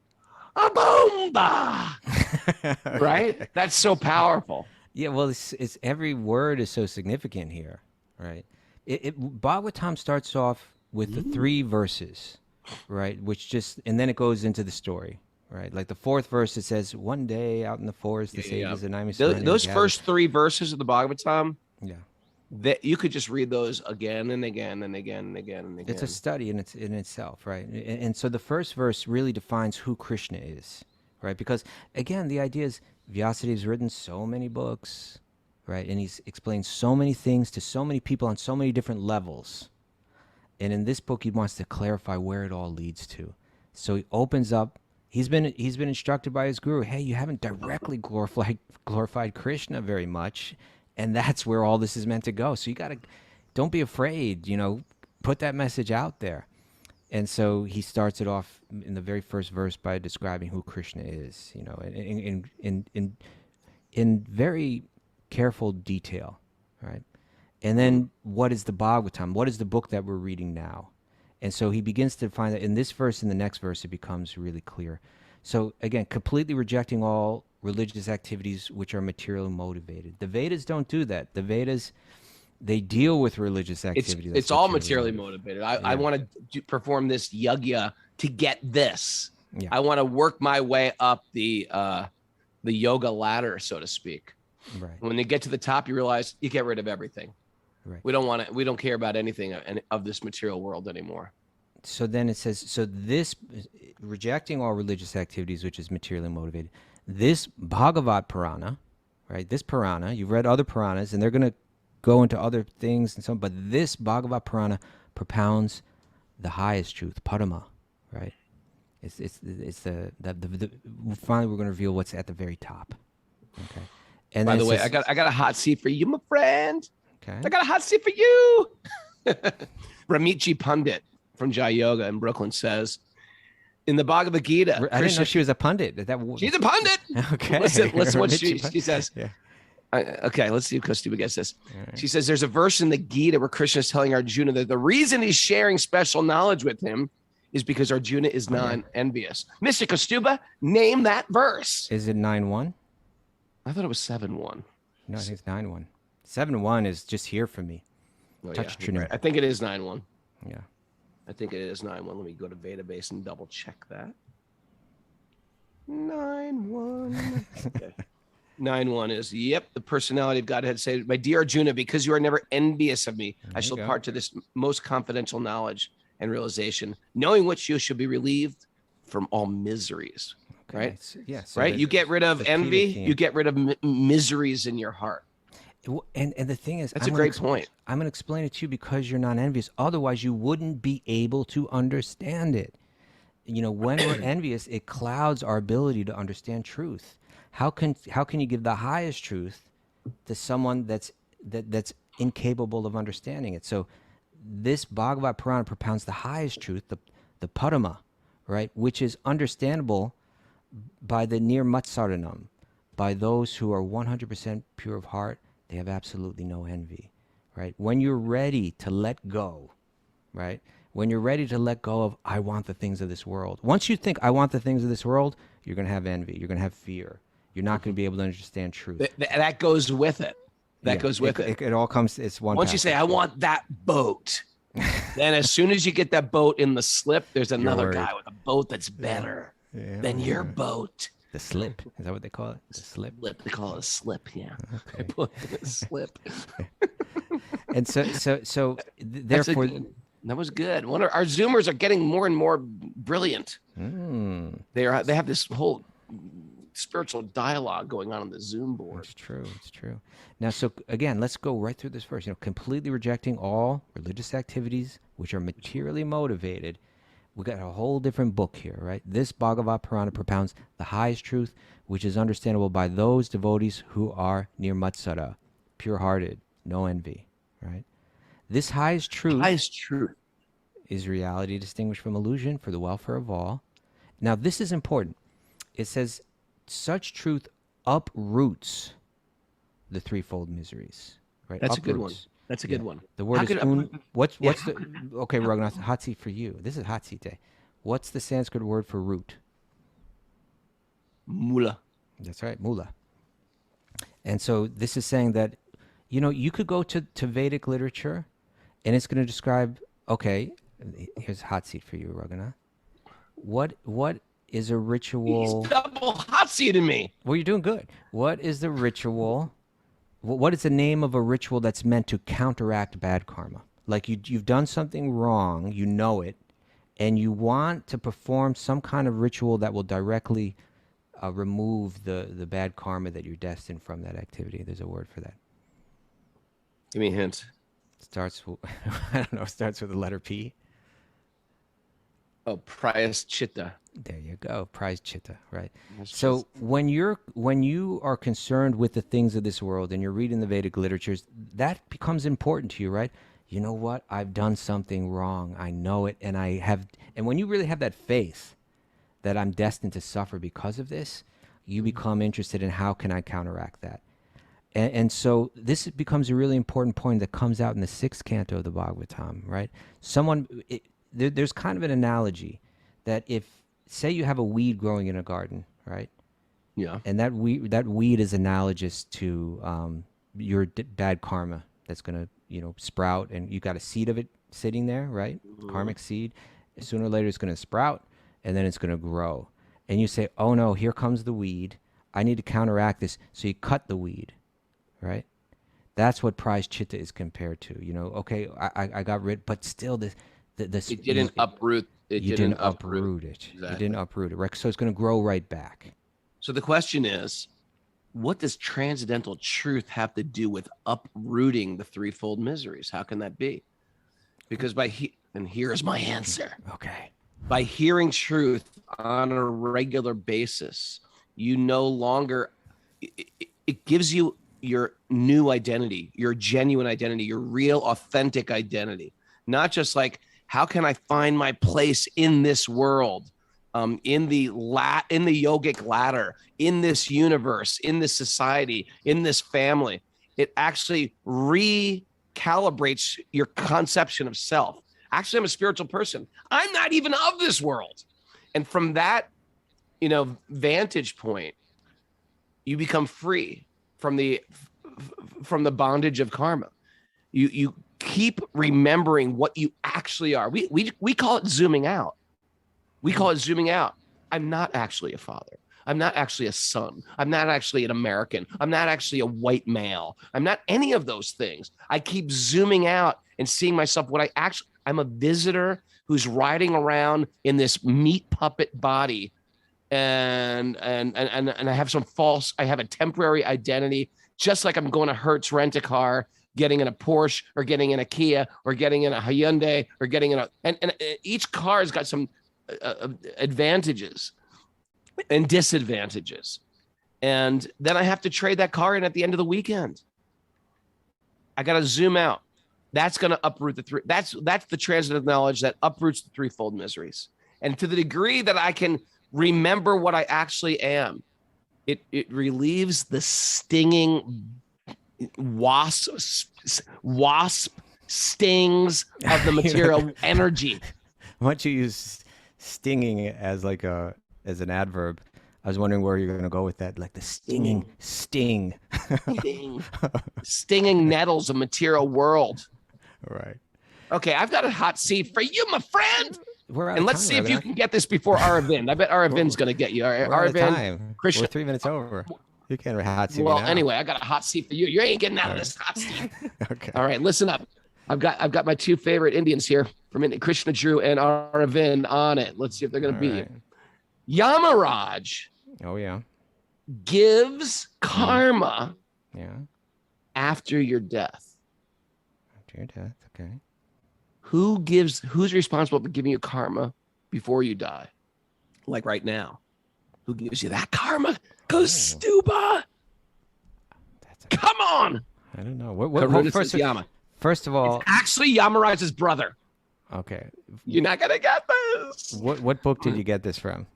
a bomba, right? That's so powerful. Yeah, well, it's every word is so significant here, right? Bhagavatam starts off with the 3 verses, right? And then it goes into the story, right? Like the 4th verse, it says, one day out in the forest, the sages and I'm Those first 3 verses of the Bhagavatam, yeah, that you could just read those again and again and again and again and again. it's a study in itself, right? And so the first verse really defines who Krishna is, right? Because again, the idea is Vyasadeva's written so many books, right? And he's explained so many things to so many people on so many different levels. And in this book, he wants to clarify where it all leads to. So he opens up. He's been instructed by his guru. Hey, you haven't directly glorified Krishna very much, and that's where all this is meant to go. So don't be afraid. Put that message out there. And so he starts it off in the very first verse by describing who Krishna is, in very careful detail, right? And then what is the Bhagavatam? What is the book that we're reading now? And so he begins to find that in this verse and the next verse, it becomes really clear. So again, completely rejecting all religious activities which are materially motivated. The Vedas don't do that. The Vedas, they deal with religious activity. It's all materially motivated. I want to perform this yajna to get this. Yeah. I want to work my way up the yoga ladder, so to speak. Right. When they get to the top, you realize you get rid of everything. Right. We don't care about anything of this material world anymore. So then it says, so this rejecting all religious activities, which is materially motivated, this Bhagavad Purana, right? This Purana, you've read other Puranas, and they're going to go into other things and so on, but this Bhagavad Purana propounds the highest truth, Parama, right? It's the finally we're going to reveal what's at the very top. Okay. And by the way, I got a hot seat for you, my friend. Okay. I got a hot seat for you. Ramiji Pandit from Jai Yoga in Brooklyn says, in the Bhagavad Gita, I didn't know she was a pundit. She's a pundit. Okay. Listen what she says. Yeah. Okay, let's see if Kaustubha gets this. Right. She says there's a verse in the Gita where Krishna is telling Arjuna that the reason he's sharing special knowledge with him is because Arjuna is non-envious. Mr. Kaustubha, name that verse. Is it 9:1? I thought it was 7:1. No, I think it's 9:1. 7:1 is just here for me. Oh, Touch yeah, Trinity. right. I think it is 9:1. Yeah. I think it is 9:1. Let me go to Database and double check that. 9:1. Okay. 9:1 is, yep, the personality of Godhead say, my dear Arjuna, because you are never envious of me, I shall part to this most confidential knowledge and realization, knowing which you shall be relieved from all miseries. Okay. Right? Yeah. So right? You get rid of envy, theme. you get rid of miseries in your heart. And the thing is, That's a great point. I'm going to explain it to you because you're not envious. Otherwise, you wouldn't be able to understand it. When we're envious, it clouds our ability to understand truth. How can you give the highest truth to someone that's incapable of understanding it? So this Bhagavad Purana propounds the highest truth, the Padma, right, which is understandable by the near Matsaranam, by those who are 100% pure of heart. They have absolutely no envy, right? When you're ready to let go, right? When you're ready to let go of, I want the things of this world. Once you think, I want the things of this world, you're going to have envy. You're going to have fear. You're not going to be able to understand truth. That goes with it. That goes with it. It all comes, it's one. Once you say, I want that boat, then as soon as you get that boat in the slip, there's another guy with a boat that's better than your boat. The slip. Is that what they call it? The slip? They call it a slip, yeah. Okay. I put a slip. And so therefore... That was good. Our Zoomers are getting more and more brilliant. They have this whole spiritual dialogue going on the Zoom board. It's true. It's true. Now, so again, let's go right through this verse. Completely rejecting all religious activities which are materially motivated. We got a whole different book here, right? This Bhagavad Purana propounds the highest truth, which is understandable by those devotees who are near Matsara, pure-hearted, no envy, right? This highest truth is reality distinguished from illusion for the welfare of all. Now, this is important. It says, such truth uproots the threefold miseries, right? That's a good one. That's a good one. The word is what's the okay, Raghunath, hot seat for you. This is hot seat day. What's the Sanskrit word for root? Mula. That's right, mula. And so this is saying that, you could go to Vedic literature and it's going to describe, okay, here's a hot seat for you, Raghunath. What is a ritual? He's double hot seating me. Well, you're doing good. What is the ritual? What is the name of a ritual that's meant to counteract bad karma? Like you've done something wrong, you know it, and you want to perform some kind of ritual that will directly remove the bad karma that you're destined from that activity. There's a word for that. Give me a hint. Starts with the letter P. Oh, Prayaschitta. There you go, Prayaschitta, right? So when you are concerned with the things of this world and you're reading the Vedic literatures, that becomes important to you, right? You know what? I've done something wrong. I know it, and when you really have that faith that I'm destined to suffer because of this, you become interested in how can I counteract that. And so this becomes a really important point that comes out in the 6th canto of the Bhagavatam, right? There's kind of an analogy that if, say you have a weed growing in a garden, right? Yeah. And that weed is analogous to your bad karma that's going to, sprout, and you got a seed of it sitting there, right? Karmic seed. Sooner or later it's going to sprout, and then it's going to grow. And you say, oh no, here comes the weed. I need to counteract this. So you cut the weed. Right, that's what Prayaschitta is compared to. Okay, I got rid, but still, it didn't uproot. You didn't uproot it. Exactly. You didn't uproot it, right? So it's going to grow right back. So the question is, what does transcendental truth have to do with uprooting the threefold miseries? How can that be? Because and here's my answer. Okay. By hearing truth on a regular basis, you no longer. It gives you your new identity, your genuine identity, your real authentic identity, not just like, how can I find my place in this world, in the yogic ladder, in this universe, in this society, in this family. It actually recalibrates your conception of self. Actually, I'm a spiritual person. I'm not even of this world. And from that, vantage point, you become free from the bondage of karma. You keep remembering what you actually are. We call it zooming out. We call it zooming out. I'm not actually a father. I'm not actually a son. I'm not actually an American. I'm not actually a white male. I'm not any of those things. I keep zooming out and seeing myself I'm a visitor who's riding around in this meat puppet body, and I have I have a temporary identity just like I'm going to Hertz rent-a-car, getting in a Porsche or getting in a Kia or getting in a Hyundai or getting in and each car has got some advantages and disadvantages. And then I have to trade that car in at the end of the weekend. I got to zoom out. That's going to uproot the three. That's the transit of knowledge that uproots the threefold miseries. And to the degree that I can remember what I actually am, it relieves the stinging wasp stings of the material energy. Why don't you use stinging as as an adverb? I was wondering where you're going to go with that, like the sting. Stinging nettles of material world. All right. Okay, I've got a hot seat for you, my friend. And let's see if you can get this before Aravind. I bet Aravid's going to get you. All right, Aravind, Krishna. We're 3 minutes over. You can't hot seat. Well, me now. Anyway, I got a hot seat for you. You ain't getting out of this hot seat. Okay. All right, listen up. I've got my two favorite Indians here from India, Krishna Drew and Aravind on it. Let's see if they're going to beat it. Yamaraj. Oh yeah. Gives karma. Yeah. After your death. After your death. Okay. Who's responsible for giving you karma before you die? Like right now. Who gives you that karma? Kaustubha. Come on. I don't know. First of all, it's actually Yamaraj's brother. Okay. You're not gonna get this. What book did you get this from?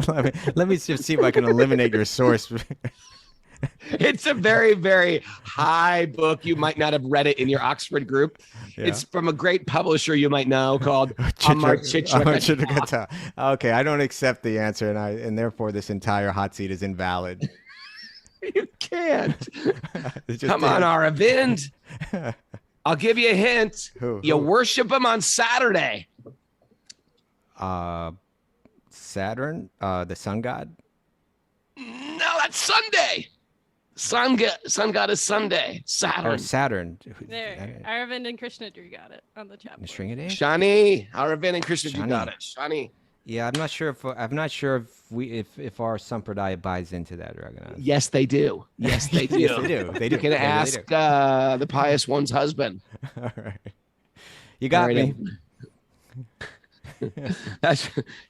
let me just see if I can eliminate your source. It's a very, very high book. You might not have read it in your Oxford group. Yeah. It's from a great publisher you might know called Amar Chitra. Okay, I don't accept the answer, and therefore this entire hot seat is invalid. You can't. Come on, Aravind. I'll give you a hint. You worship him on Saturday. Saturn, the sun god? No, that's Sunday. Sun god is Sunday. Saturn. Oh, Saturn. There, Aravind and Krishna Drew got it on the chat board. Shani, Aravind and Krishna Drew got it. Shani. Yeah, I'm not sure if if our sampradaya buys into that, Raghunath. Yes, they do. Yes, they do. Yes, they do. They do. You can ask the pious one's husband. All right. You got me.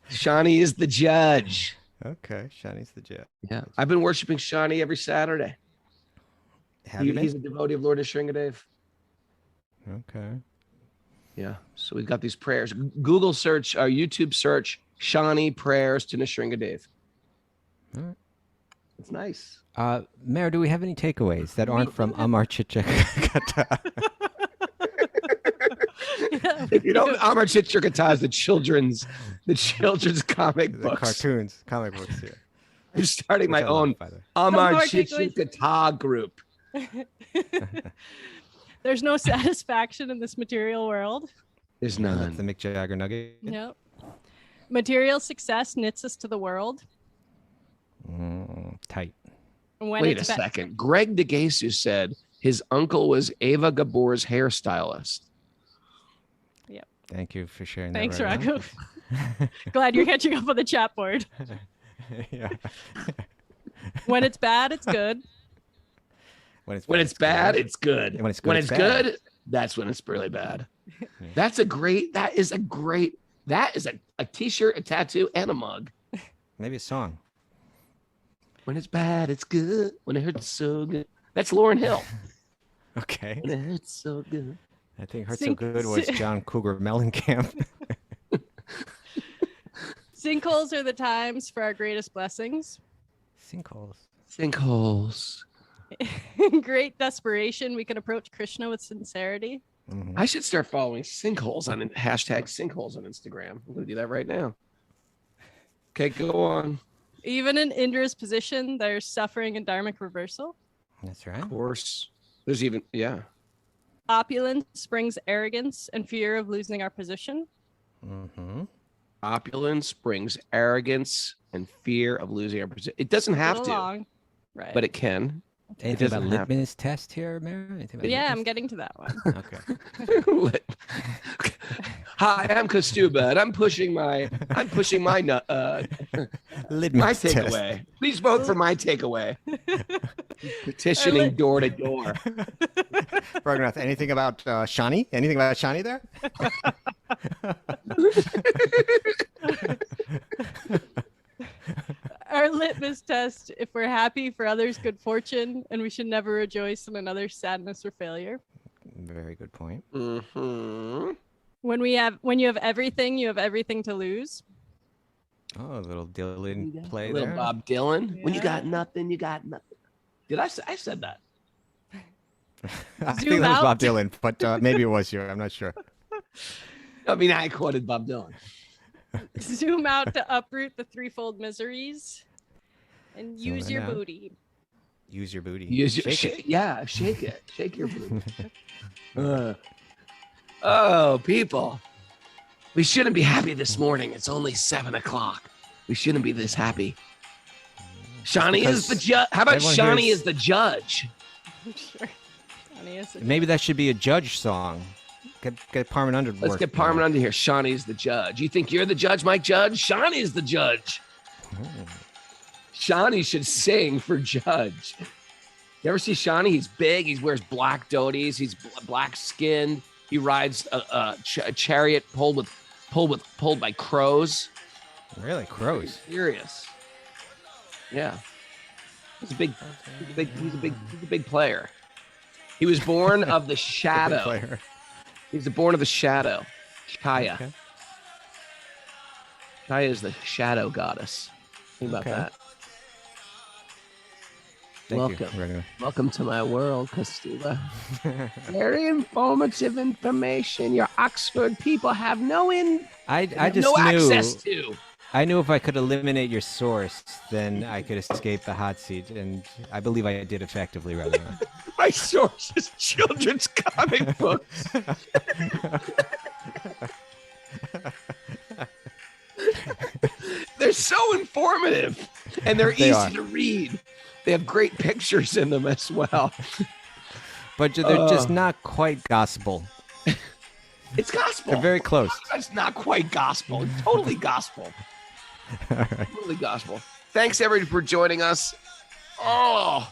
Shani is the judge. Okay, Shani's the judge. Yeah, I've been worshiping Shani every Saturday. He's a devotee of Lord Indra. Okay. Yeah, so we've got these prayers. Google search, YouTube search, Shani prayers to Nrsingadev. All right. It's nice. Mayor, do we have any takeaways that aren't from Amar Chitra? If you don't, Amar Chitra Katha is the children's comic books. Comic books here. I'm starting my own Amar Chitra Katha group. There's no satisfaction in this material world. There's none. That's the Mick Jagger nugget. No. Material success knits us to the world. Tight. Wait a second. Greg DeGasu said his uncle was Ava Gabor's hairstylist. Yep. Thank you for sharing Thanks, that. Raghu. Glad you're catching up on the chat board. Yeah. When it's bad, it's good. When it's bad, it's good. When it's good, that's when it's really bad. Yeah. That is a t-shirt, a tattoo, and a mug. Maybe a song. When it's bad, it's good. When it hurts so good. That's Lauryn Hill. Okay. When it hurts so good. I think Hurts So Good was John Cougar Mellencamp. Sinkholes are the times for our greatest blessings. Sinkholes. In great desperation, we can approach Krishna with sincerity. Mm-hmm. I should start following sinkholes on #sinkholes on Instagram. I'm going to do that right now. Okay, go on. Even in Indra's position, there's suffering and dharmic reversal. That's right. Of course. There's even, yeah. Opulence brings arrogance and fear of losing our position. Mm-hmm. Opulence brings arrogance and fear of losing our position. It doesn't have to, right? But it can. Anything about litmus test here, Mary? Yeah, I'm getting to that one. Okay. Hi, I'm Kaustubha, and I'm pushing my litmus my test. takeaway. Please vote for my takeaway. Petitioning door to door. Raghunath, anything about Shani? Anything about Shani there? Our litmus test, if we're happy for others' good fortune, and we should never rejoice in another's sadness or failure. Very good point. Mm-hmm. When you have everything, you have everything to lose. Oh, a little Dylan play Little there. Bob Dylan. When you Yeah. got nothing, you got nothing. Did I said that? I Zoom think that was out. Bob Dylan, but maybe it was you. I'm not sure. I mean, I quoted Bob Dylan. Zoom out to uproot the threefold miseries, and Zoom use in your out. booty. Use your booty. Use your Shake it. yeah, shake it. Shake your booty. Oh, people. We shouldn't be happy this morning. It's only 7 o'clock. We shouldn't be this happy. Shawnee is the judge. How about everyone Shawnee hears- is the judge? Sure. Funny, is it? Maybe that should be a judge song. Get Parman Under. Let's get Parman under here. Shawnee's the judge. You think you're the judge, Mike Judge? Shawnee's the judge. Shawnee should sing for judge. You ever see Shawnee? He's big. He wears black dhotis. He's black skinned. He rides a chariot pulled by crows. Really, crows. Serious. Yeah. He's a big player. He was born of the shadow. Player. He's born of the shadow. Kaya. Okay. Kaya is the shadow goddess. Think about Okay. that. Thank Welcome. you, Raghunath. Welcome to my world, Kaustubha. Very informative information. Your Oxford people have no I just no knew. access to. I knew if I could eliminate your source, then I could escape the hot seat, and I believe I did effectively, Raghunath. My source is children's comic books. They're so informative, and they're They easy are. to read. They have great pictures in them as well. But they're just not quite gospel. It's gospel. They're very close. It's not quite gospel. It's totally gospel. Totally gospel. Thanks everybody for joining us. Oh,